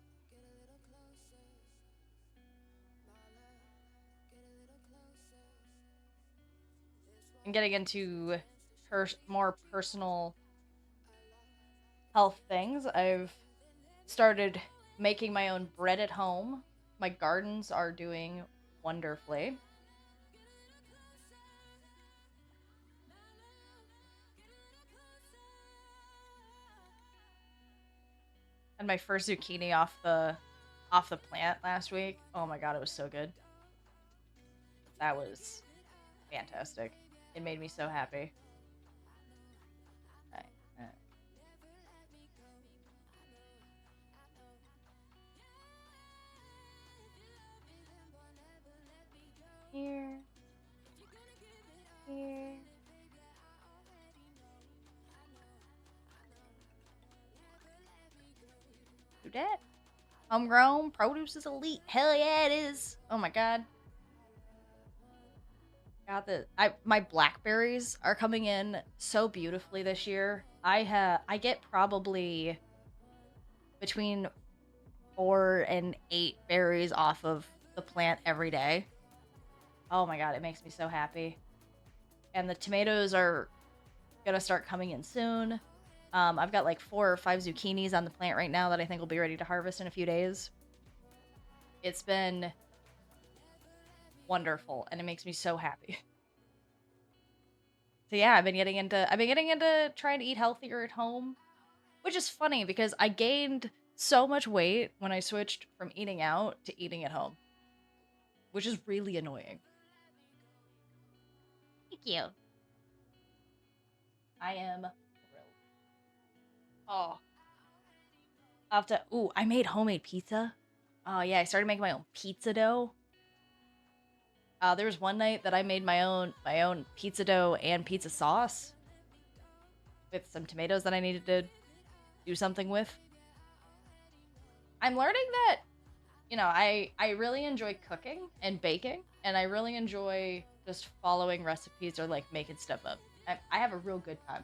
And getting into more personal health things. I've started making my own bread at home. My gardens are doing wonderfully. And my first zucchini off the plant last week. Oh my god, it was so good. That was fantastic. It made me so happy. Okay. Here. Here. Do that. Homegrown produce is elite. Hell yeah, it is. Oh my god. Got my blackberries are coming in so beautifully this year. I get probably between 4 and 8 berries off of the plant every day. Oh my god, it makes me so happy. And the tomatoes are gonna start coming in soon. I've got like 4 or 5 zucchinis on the plant right now that I think will be ready to harvest in a few days. It's been wonderful, and it makes me so happy. So yeah, I've been getting into trying to eat healthier at home, which is funny because I gained so much weight when I switched from eating out to eating at home, which is really annoying. Thank you. I am thrilled. Oh, I'll have to. Ooh, I made homemade pizza. Oh yeah, I started making my own pizza dough. There was one night that I made my own pizza dough and pizza sauce with some tomatoes that I needed to do something with. I'm learning that, you know, I really enjoy cooking and baking, and I really enjoy just following recipes or like making stuff up. I have a real good time.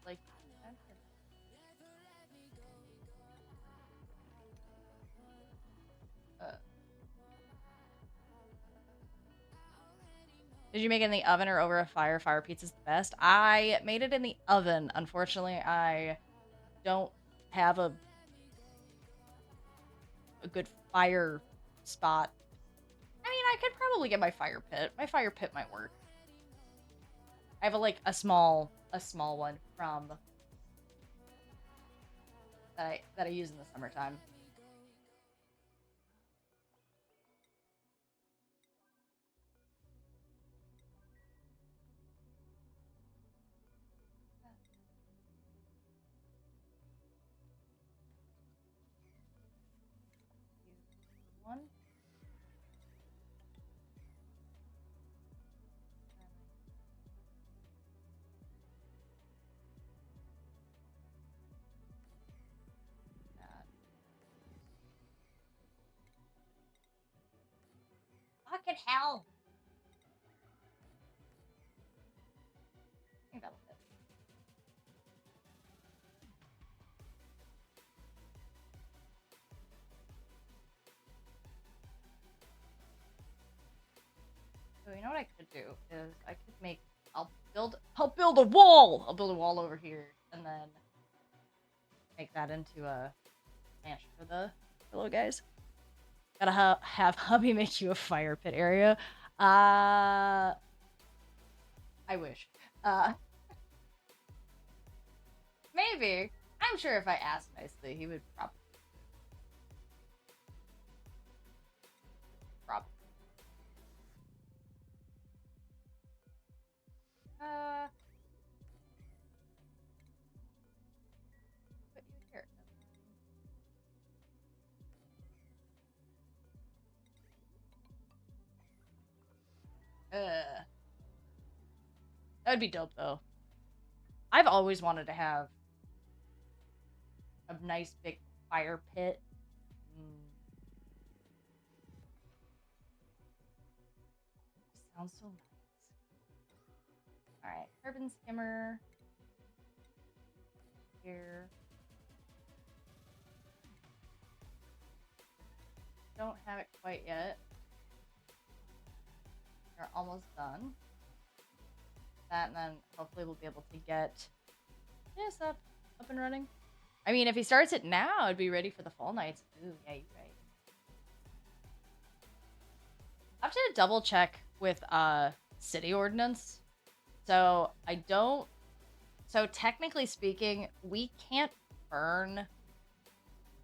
Like, did you make it in the oven or over a fire? Fire pizza's the best. I made it in the oven. Unfortunately, I don't have a good fire spot. I mean, I could probably get my fire pit. My fire pit might work. I have a small one from that I use in the summertime. One. Fucking hell! I think that'll fit. So you know what I could do is I could make. I'll build a wall. I'll build a wall over here and then make that into a ranch for the little guys. Gotta have hubby make you a fire pit area. I wish. Maybe. I'm sure if I asked nicely, he would probably. Put you here. That would be dope, though. I've always wanted to have a nice big fire pit. Sounds so nice. Alright, carbon skimmer. Here. Don't have it quite yet. We're almost done. That, and then hopefully we'll be able to get this up and running. I mean, if he starts it now, it'd be ready for the fall nights. Ooh, yeah, you're right. I have to double check with city ordinance. So I don't. So technically speaking, we can't burn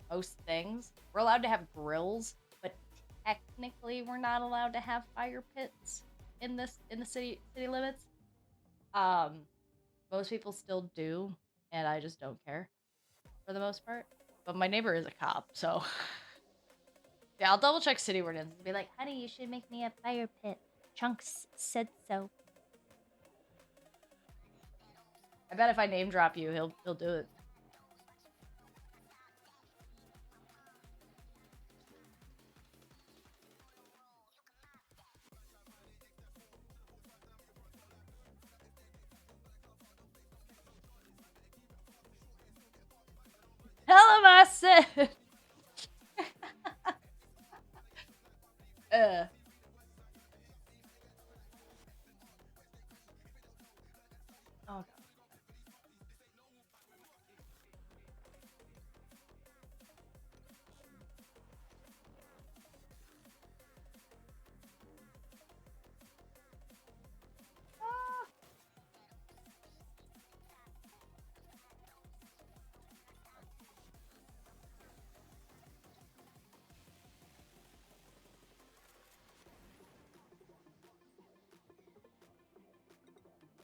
most things. We're allowed to have grills, but technically we're not allowed to have fire pits in the city limits. Most people still do, and I just don't care for the most part. But my neighbor is a cop, so yeah, I'll double check city ordinance and be like, honey, you should make me a fire pit. Chunks said so. I bet if I name drop you, he'll do it. Tell him I said. Oh god.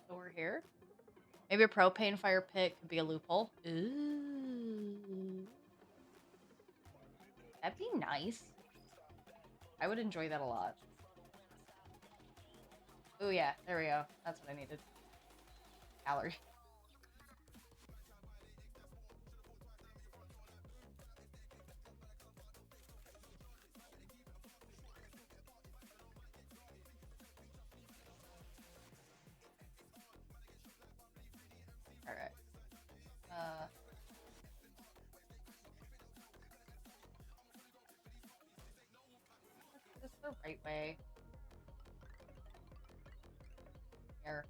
So we're here. Maybe a propane fire pit could be a loophole. Ooh. That'd be nice. I would enjoy that a lot. Oh yeah, there we go. That's what I needed. Gallery. Alright. Is this the right way? Here.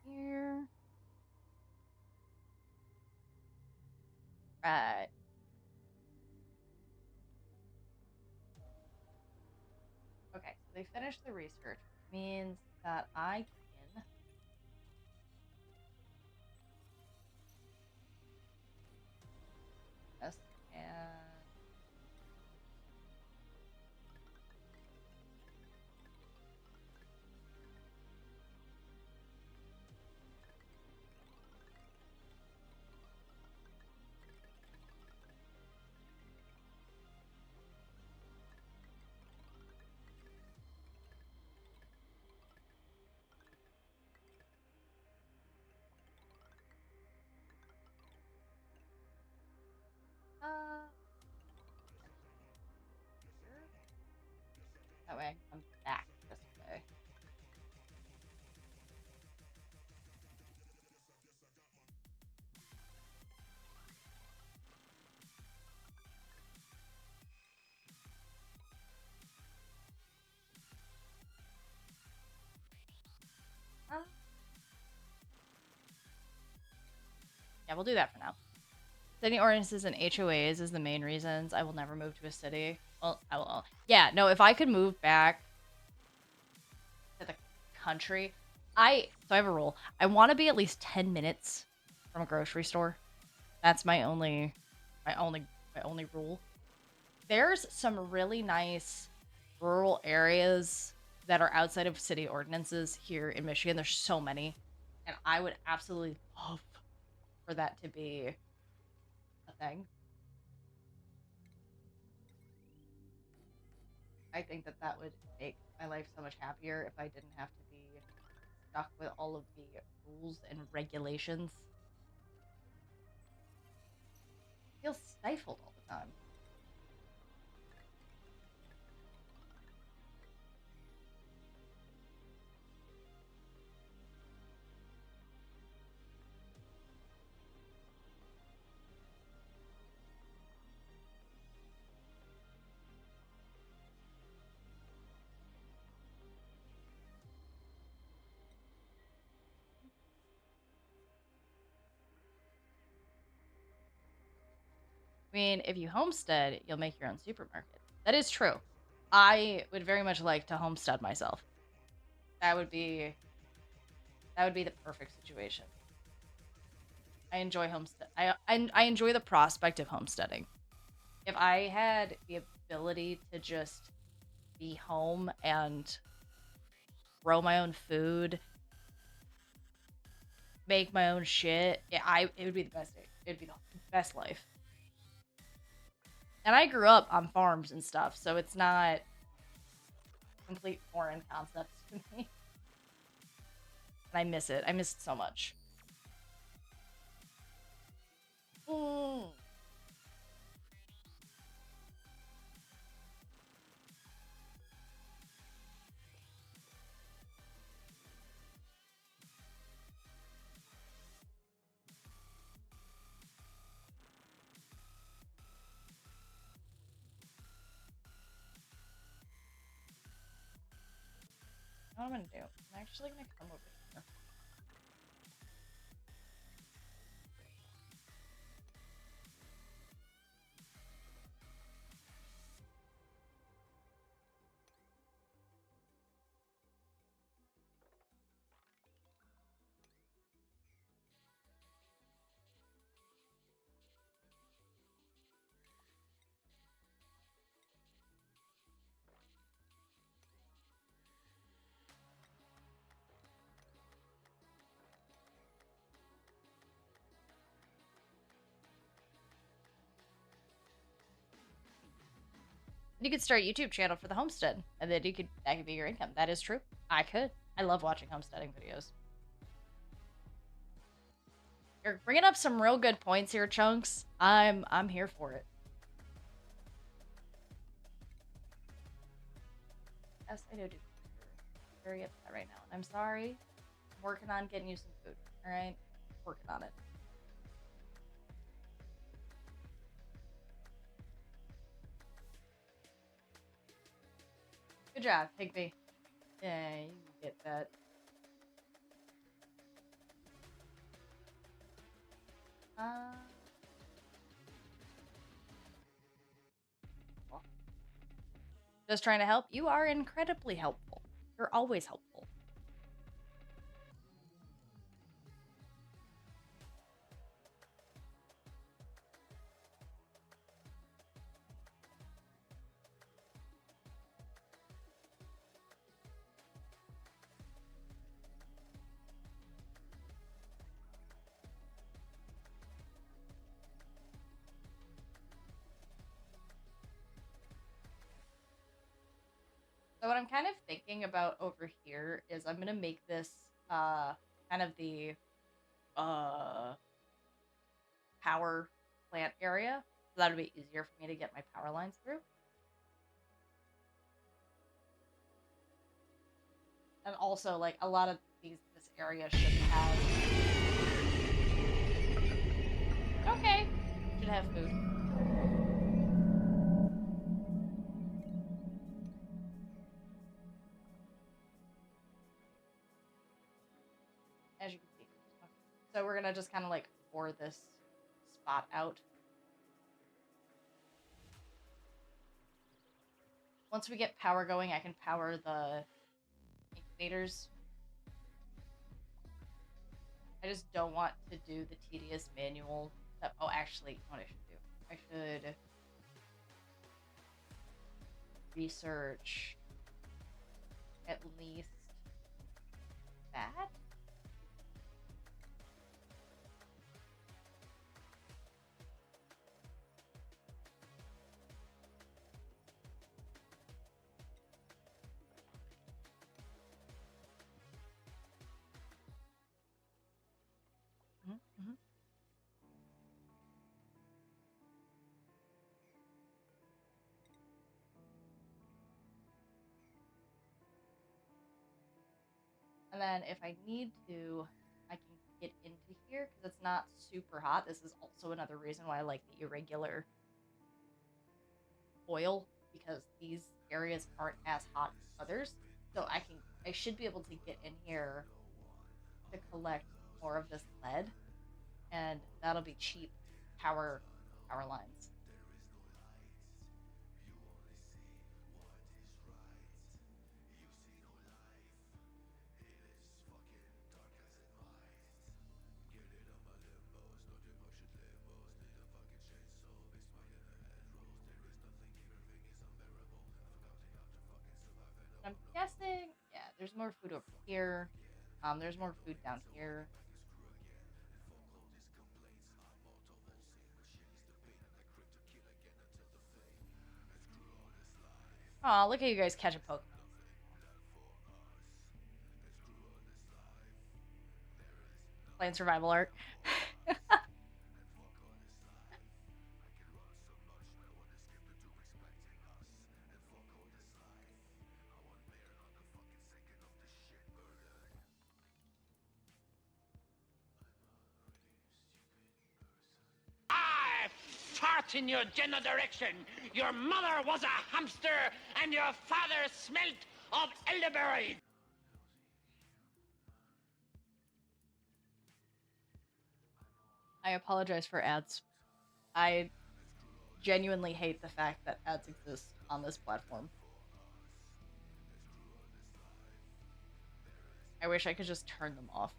Here. Right. Okay, so they finished the research, which means that I can this and here. That way I'm back this way. Yeah, we'll do that for now. City ordinances and HOAs is the main reasons I will never move to a city. Well, I will. Yeah, no, if I could move back to the country, I have a rule. I want to be at least 10 minutes from a grocery store. That's my only rule. There's some really nice rural areas that are outside of city ordinances here in Michigan. There's so many, and I would absolutely love for that to be a thing. I think that that would make my life so much happier if I didn't have to be stuck with all of the rules and regulations. I feel stifled all the time. I mean, if you homestead, you'll make your own supermarket. That is true. I would very much like to homestead myself. That would be the perfect situation. I enjoy homestead. I enjoy the prospect of homesteading. If I had the ability to just be home and grow my own food, make my own shit, it would be the best. It would be the best life. And I grew up on farms and stuff, so it's not complete foreign concept to me. And I miss it. I miss it so much. Mm. What I'm gonna do? I'm actually gonna come over here. You could start a YouTube channel for the homestead, and then that could be your income. That is true. I could. I love watching homesteading videos. You're bringing up some real good points here, Chunks. I'm here for it. Yes, I do. I'm very upset right now, and I'm sorry. I'm working on getting you some food. All right, working on it. Good job, Higby. Yeah, you can get that. Just trying to help. You are incredibly helpful. You're always helpful. So what I'm kind of thinking about over here is I'm gonna make this kind of the power plant area. So that'll be easier for me to get my power lines through. And also, like, a lot of this area should have. Okay. Should have food. As you can see. Okay. So we're gonna just kind of like pour this spot out. Once we get power going, I can power the incubators. I just don't want to do the tedious manual step. Oh, actually, what I should do? I should research at least that. Mm-hmm. And then if I need to, I can get into here because it's not super hot. This is also another reason why I like the irregular oil, because these areas aren't as hot as others. So I should be able to get in here to collect more of this lead, and that'll be cheap power lines. I'm guessing, yeah, there's more food over here. There's more food down here. Oh, look at you guys catching Pokemon. Playing survival art. I fart in your general direction. Your mother was a hamster, and your father smelt of elderberry. I apologize for ads. I genuinely hate the fact that ads exist on this platform. I wish I could just turn them off.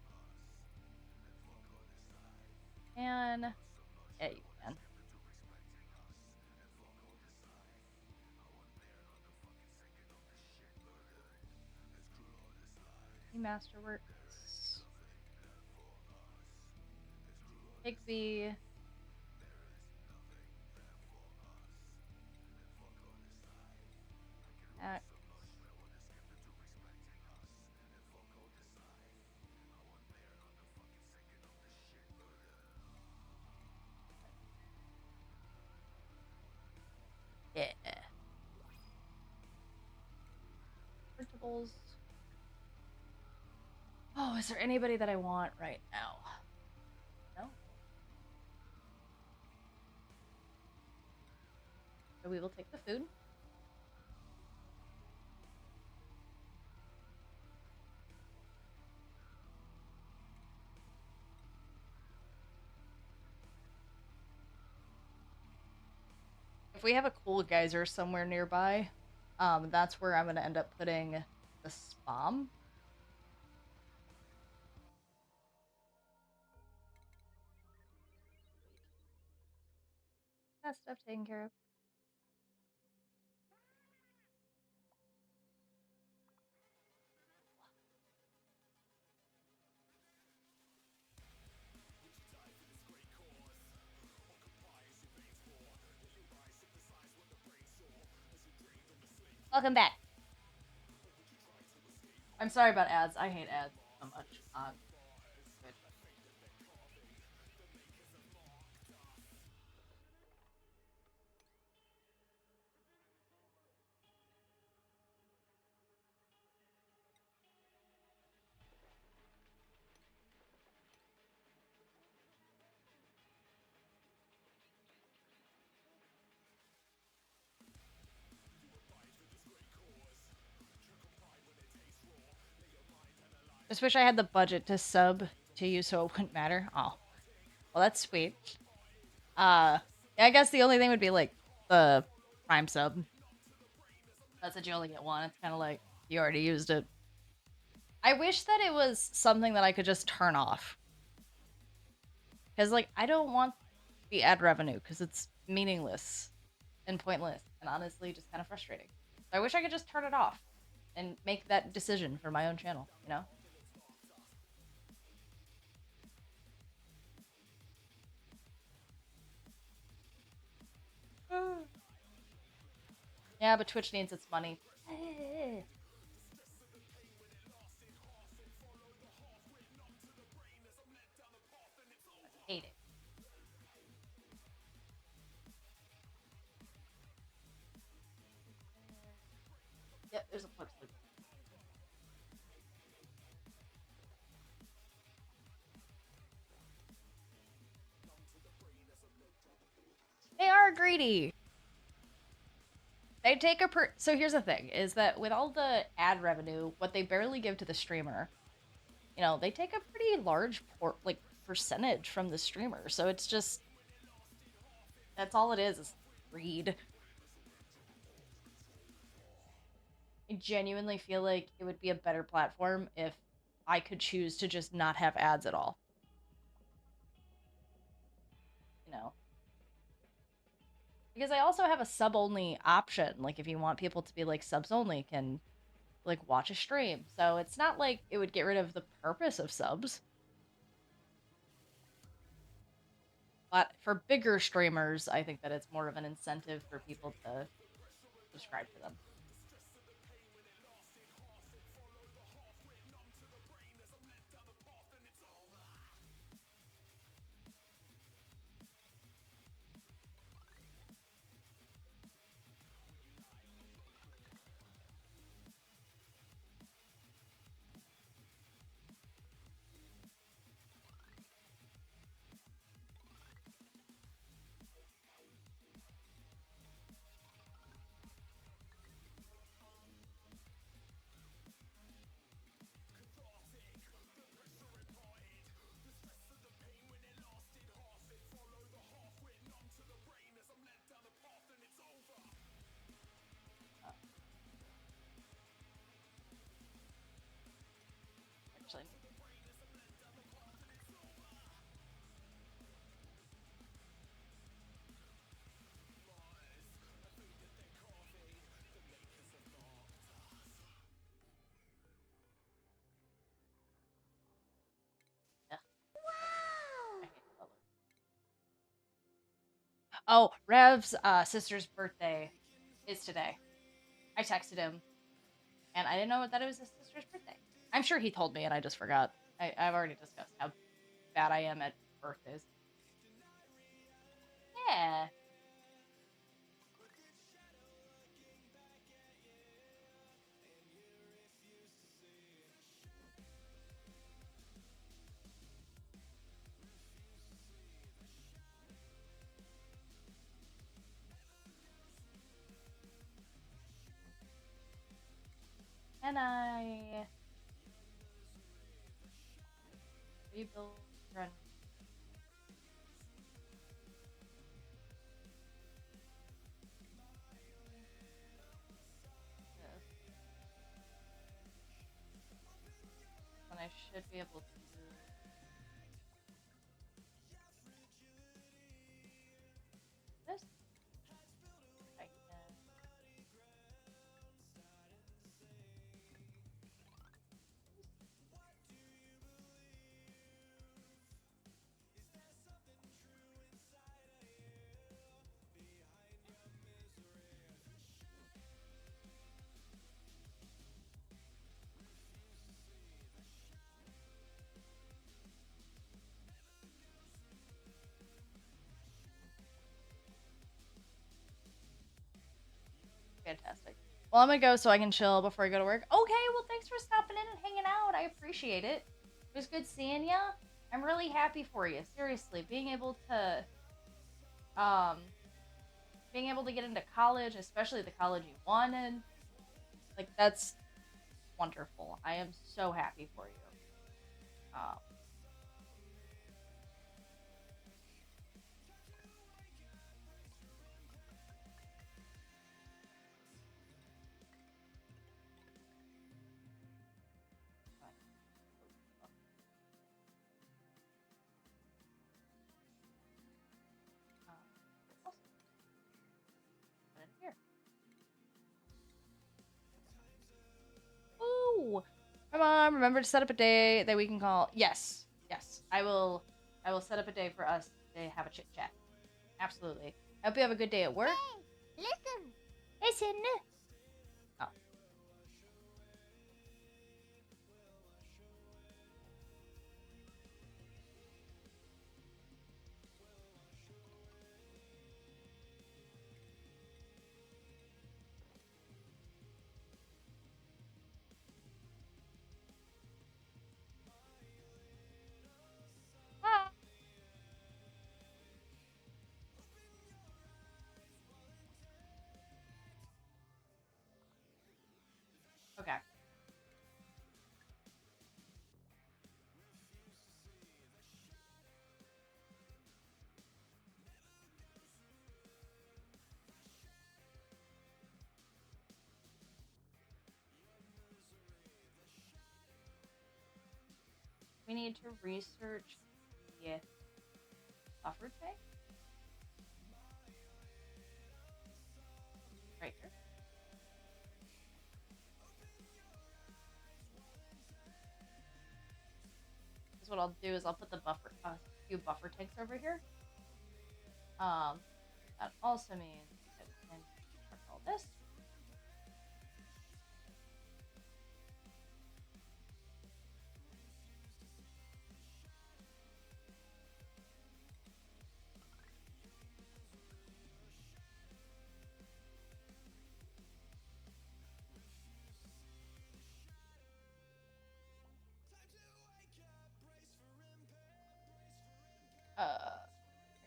And yeah, you can. Masterworks. Higby. Act. Yeah. Printables. Oh, is there anybody that I want right now? No. So we will take the food. If we have a cool geyser somewhere nearby, that's where I'm going to end up putting the spam. That stuff taken care of. Welcome back. I'm sorry about ads. I hate ads so much on Twitch. Just wish I had the budget to sub to you so it wouldn't matter. Oh. Well, that's sweet. Yeah, I guess the only thing would be, like, the Prime sub. That's that you only get one. It's kind of like, you already used it. I wish that it was something that I could just turn off. Because, like, I don't want the ad revenue because it's meaningless and pointless and honestly just kind of frustrating. So I wish I could just turn it off and make that decision for my own channel, you know? Yeah, but Twitch needs its money. I hate it. Yeah, there's a flip sleep. They are greedy. They take a so here's the thing is that with all the ad revenue, what they barely give to the streamer, you know, they take a pretty large percentage from the streamer. So it's just that's all it is greed. I genuinely feel like it would be a better platform if I could choose to just not have ads at all. You know, because I also have a sub only option. Like if you want people to be like subs only can like watch a stream. So it's not like it would get rid of the purpose of subs. But for bigger streamers, I think that it's more of an incentive for people to subscribe to them. Actually, yeah. I hate the color. Oh, Rev's sister's birthday is today. I texted him, and I didn't know that it was his sister's birthday. I'm sure he told me, and I just forgot. I've already discussed how bad I am at birthdays. Yeah. And I rebuild run. This. And I should be able to do this. I can. Fantastic. Well, I'm gonna go so I can chill before I go to work. Okay, well, thanks for stopping in and hanging out. I appreciate it. It was good seeing you. I'm really happy for you. Seriously, um, being able to get into college, especially the college you wanted, like that's wonderful. I am so happy for you. Um, Come on, remember to set up a day that we can call. Yes, yes. I will set up a day for us to have a chit chat. Absolutely. I hope you have a good day at work. Hey, listen. Listen. Oh. Ah. Okay. We need to research the buffer tank. Right here. Because what I'll do is I'll put the few buffer tanks over here. That also means that we can check all this.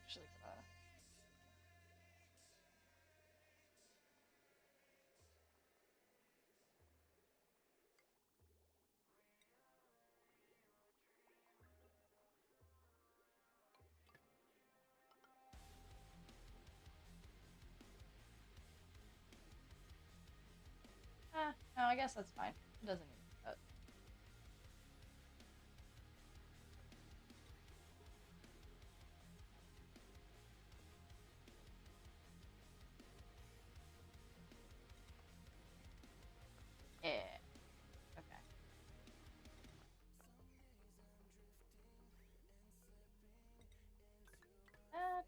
Actually, no, I guess that's fine. It doesn't need that. Yeah. Okay. That.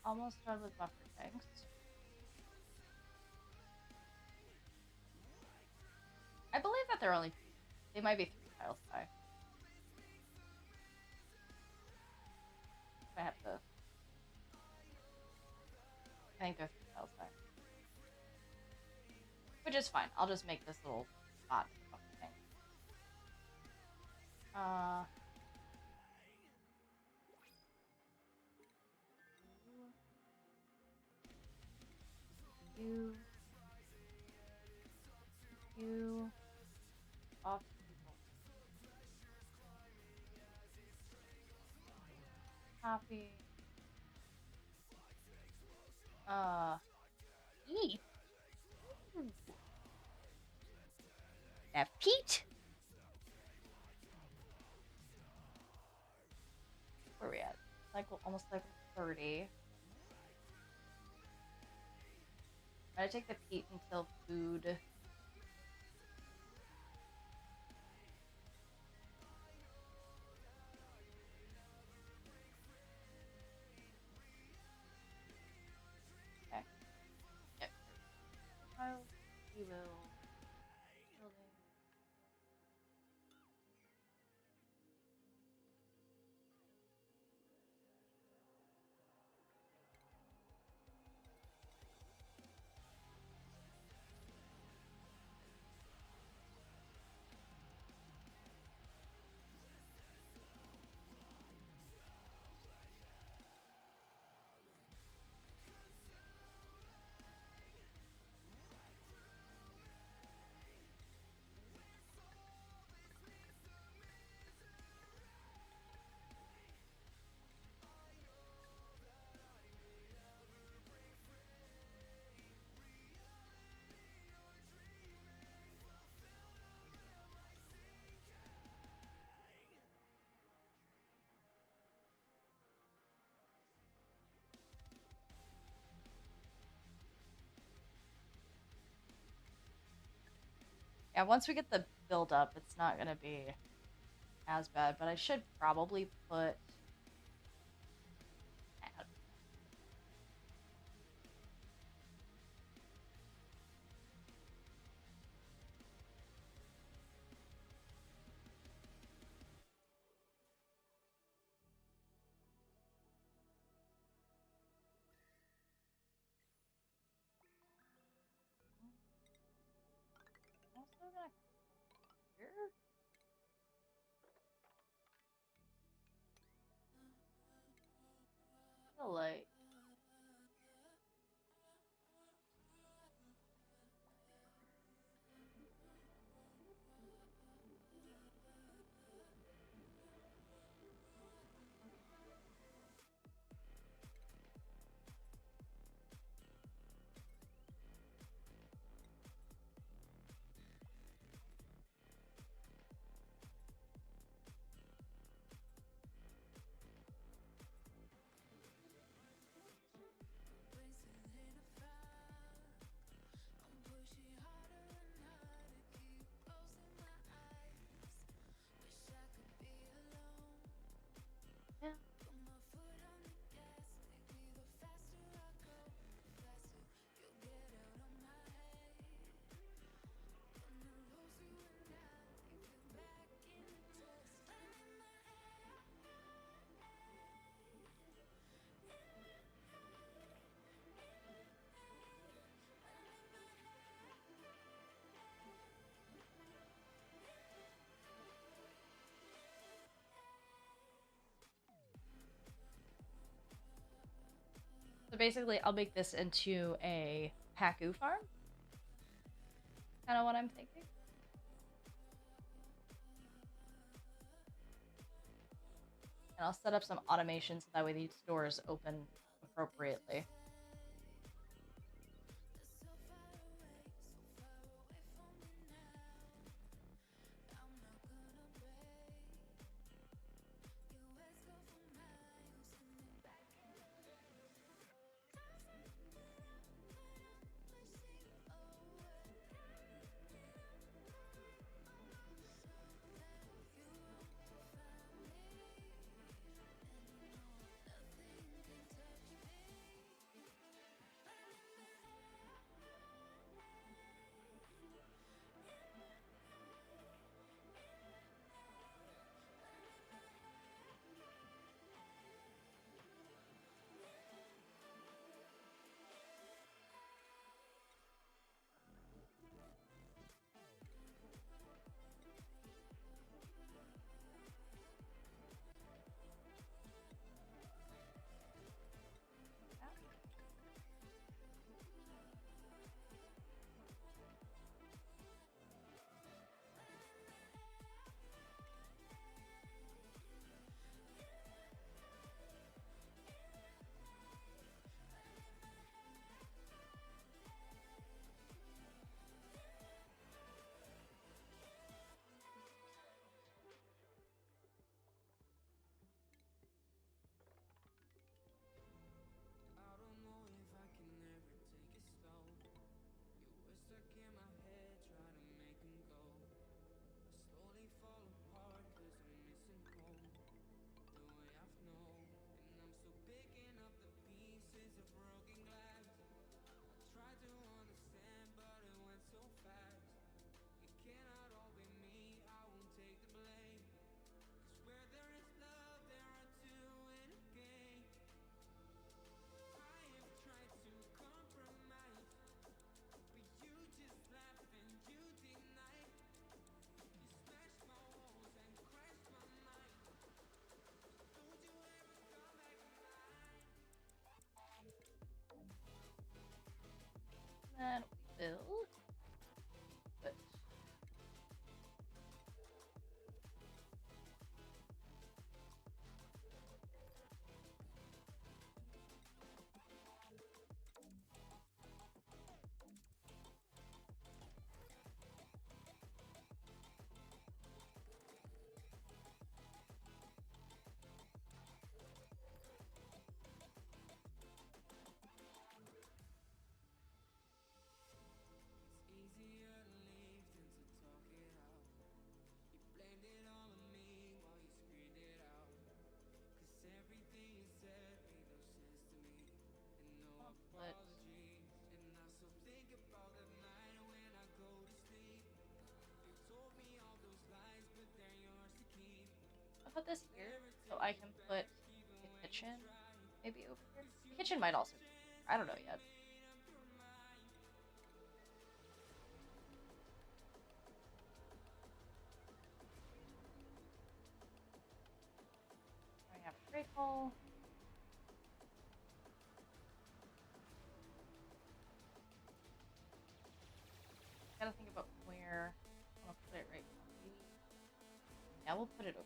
Almost done with buffer tanks. I believe that they might be 3 tiles high. I have to. I think they're 3 tiles high. Which is fine. I'll just make this little spot for the buffer tank. You off people. Copy. Eat. That Pete. Where are we at? Almost like 30. I take the Pete until food. Okay. Yep. We will. Building. Yeah, once we get the build up, it's not gonna be as bad, but I should probably put... Also gonna here? Feel like... Yeah. So basically, I'll make this into a Paku farm. Kind of what I'm thinking. And I'll set up some automation so that way these doors open appropriately. I'll put this here so I can put the kitchen maybe over here. The kitchen might also be here. I don't know yet. I have a great hall. Gotta think about where I'll put it right now. Maybe. Yeah, we'll put it over.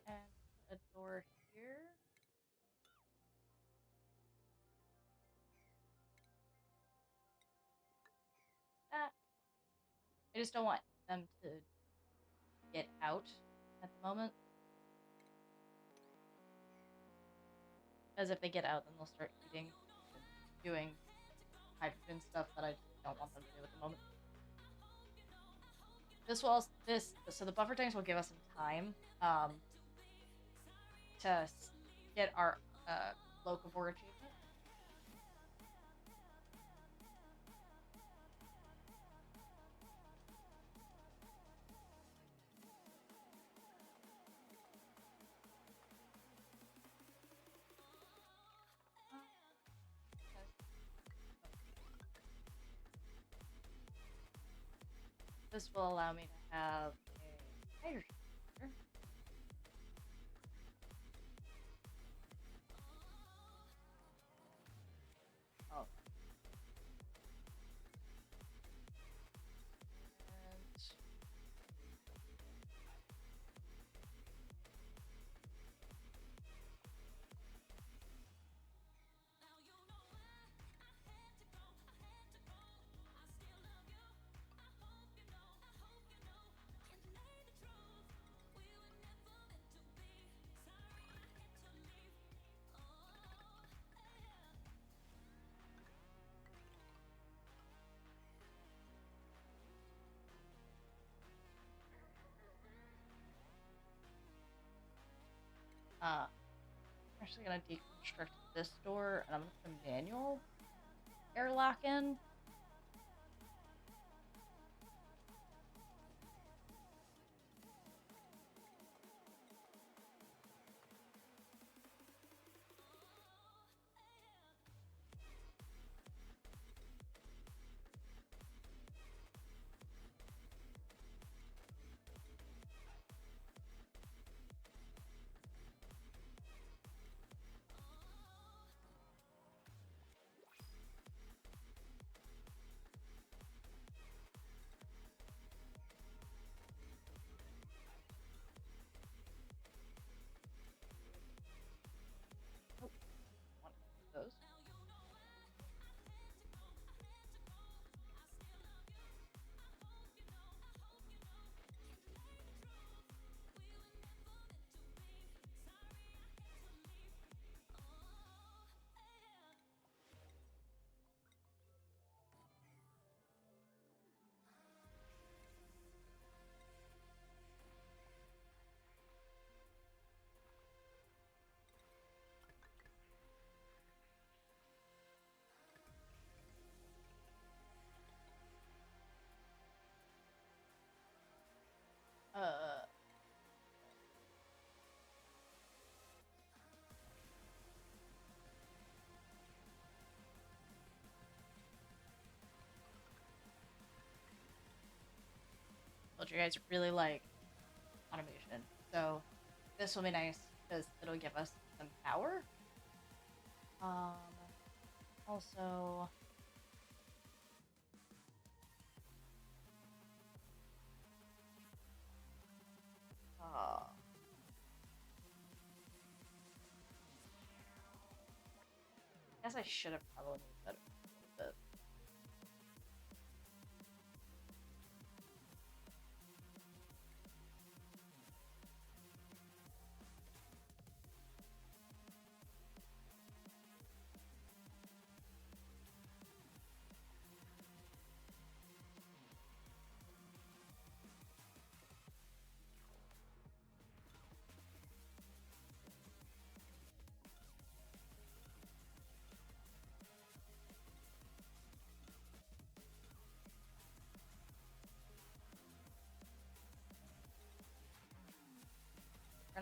And a door here. That. I just don't want them to get out at the moment. As if they get out, then they'll start eating and doing hydrogen stuff that I don't want them to do at the moment. So the buffer tanks will give us some time to get our locavore achievement. This will allow me to have a hydrogen here. Oh. And I'm actually gonna deconstruct this door, and I'm gonna put a manual airlock in. Oh, one of those. Uh, told you guys really like automation, so this will be nice because it'll give us some power. Also, I guess I should have probably moved that a little bit.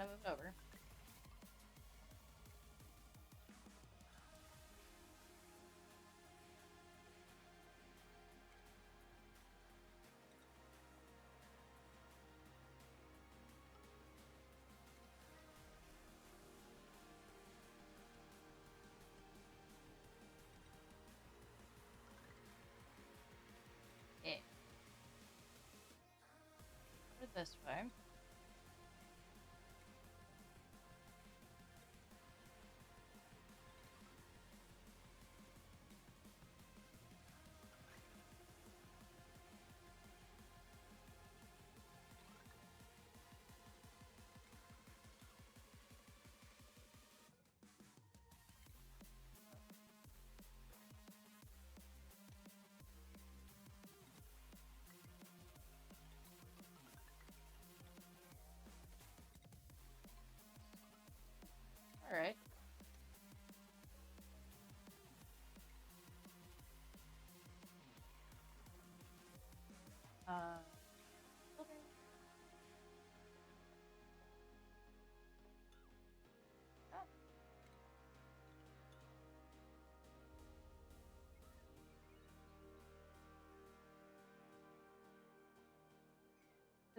I moved over. Yeah. Put it this way. All right. Okay. Ah.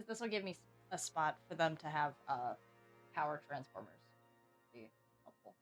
This will give me a spot for them to have power transformers. Be helpful.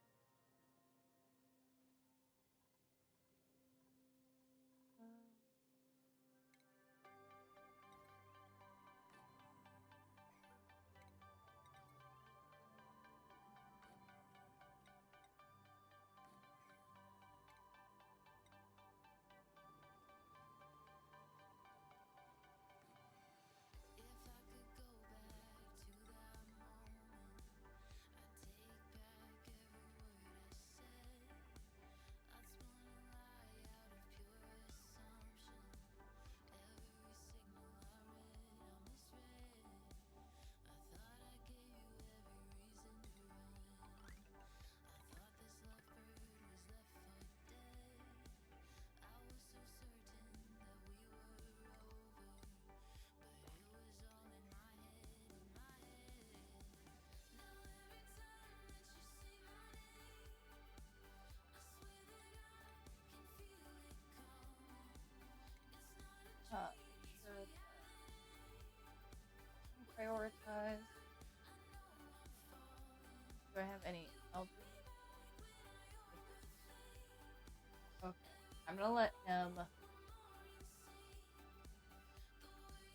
Sure. Prioritize. Do I have any elder? Okay. I'm gonna let him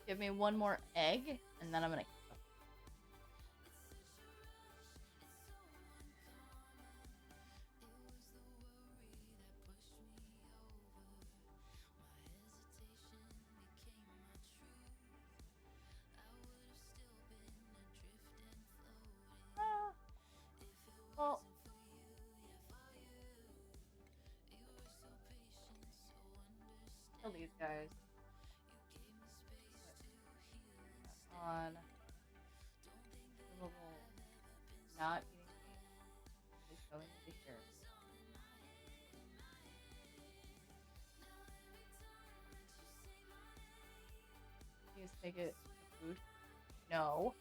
give me one more egg, and then I'm gonna. Well, kill these guys. On livable, not eating meat is going to be here. Please take it to food. No.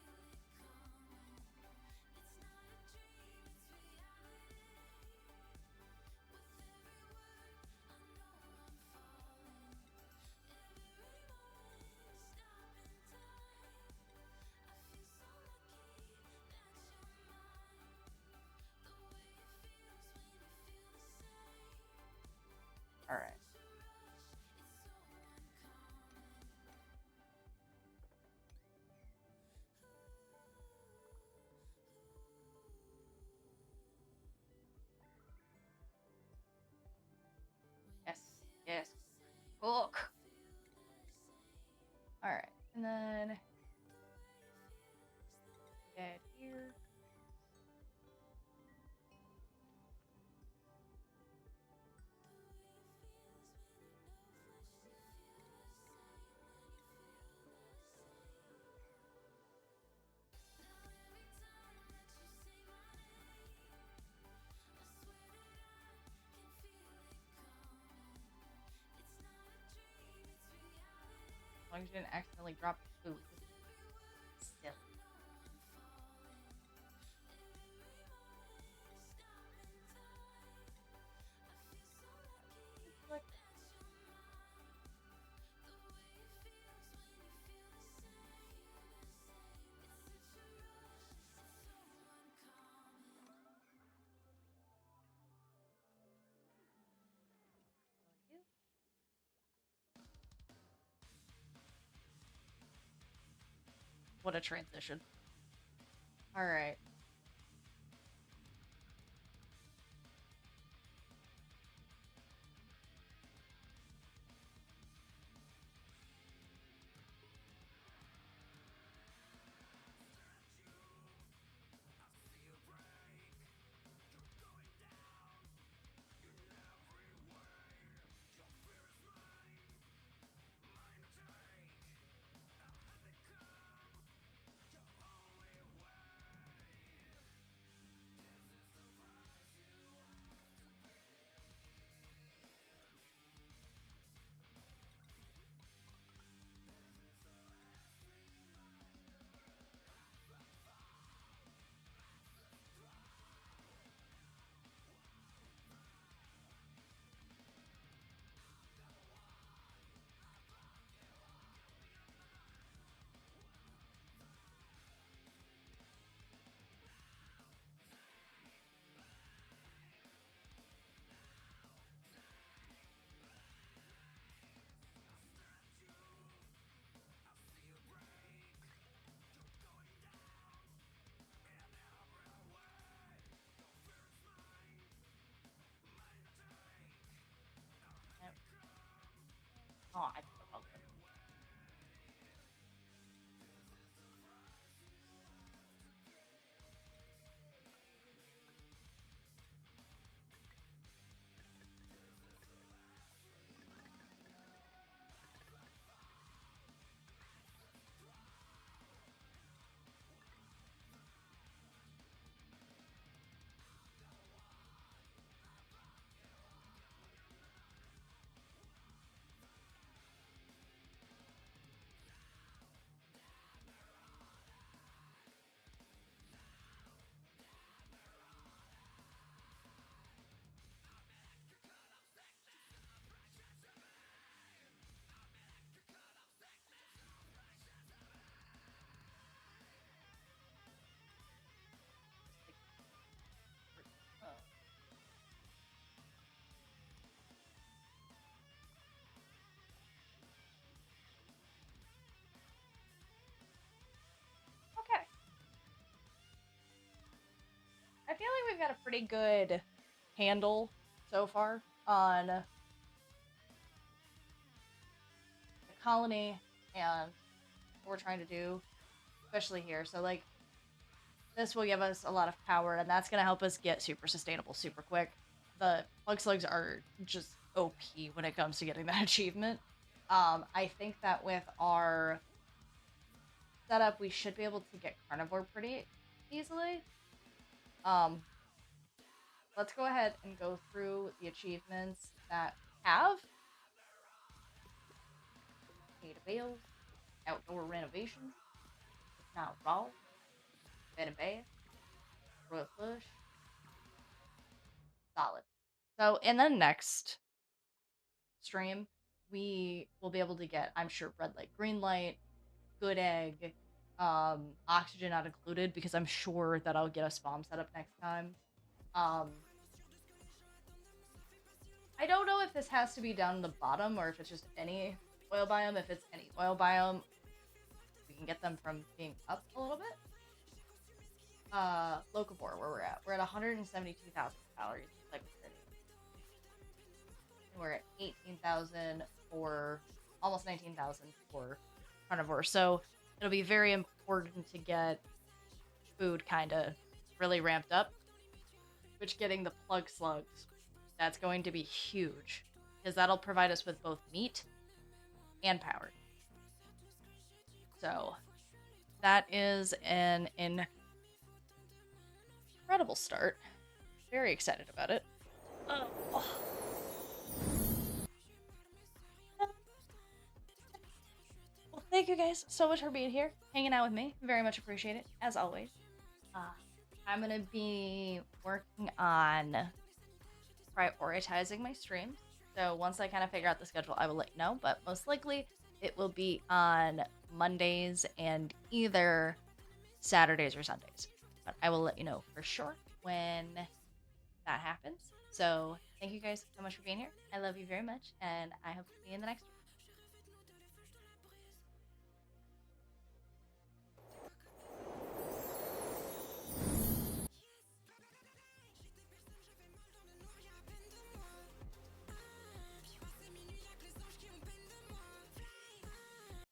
All right. Yes. Yes. Cook. All right. And then get here. As long as you didn't accidentally drop the food. Still. what a transition. All right. Oh, I forgot that. Oh. Okay. I feel like we've got a pretty good handle so far on the colony and what we're trying to do, especially here. So, like, this will give us a lot of power, and that's going to help us get super sustainable super quick. The plug slugs are just OP when it comes to getting that achievement. I think that with our setup, we should be able to get carnivore pretty easily. Let's go ahead and go through the achievements that have Ada Bales, Outdoor Renovations, Now Raw, Bed and Bath, Royal Flush, Solid. So in the next stream, we will be able to get, I'm sure, red light, green light, good egg, oxygen not included, because I'm sure that I'll get a spawn setup next time. I don't know if this has to be down in the bottom or if it's just any oil biome. If it's any oil biome, we can get them from being up a little bit. Locavore, where we're at. We're at 172,000 calories. Like we're at 18,000 for almost 19,000 for carnivore. So it'll be very important to get food kind of really ramped up. Which getting the plug slugs, that's going to be huge because that'll provide us with both meat and power. So that is an incredible start. Very excited about it. Oh. Well, thank you guys so much for being here, hanging out with me. Very much appreciate it, as always. I'm gonna be working on prioritizing my streams. So once I kind of figure out the schedule, I will let you know. But most likely, it will be on Mondays and either Saturdays or Sundays. But I will let you know for sure when that happens. So thank you guys so much for being here. I love you very much, and I hope to see you in the next one.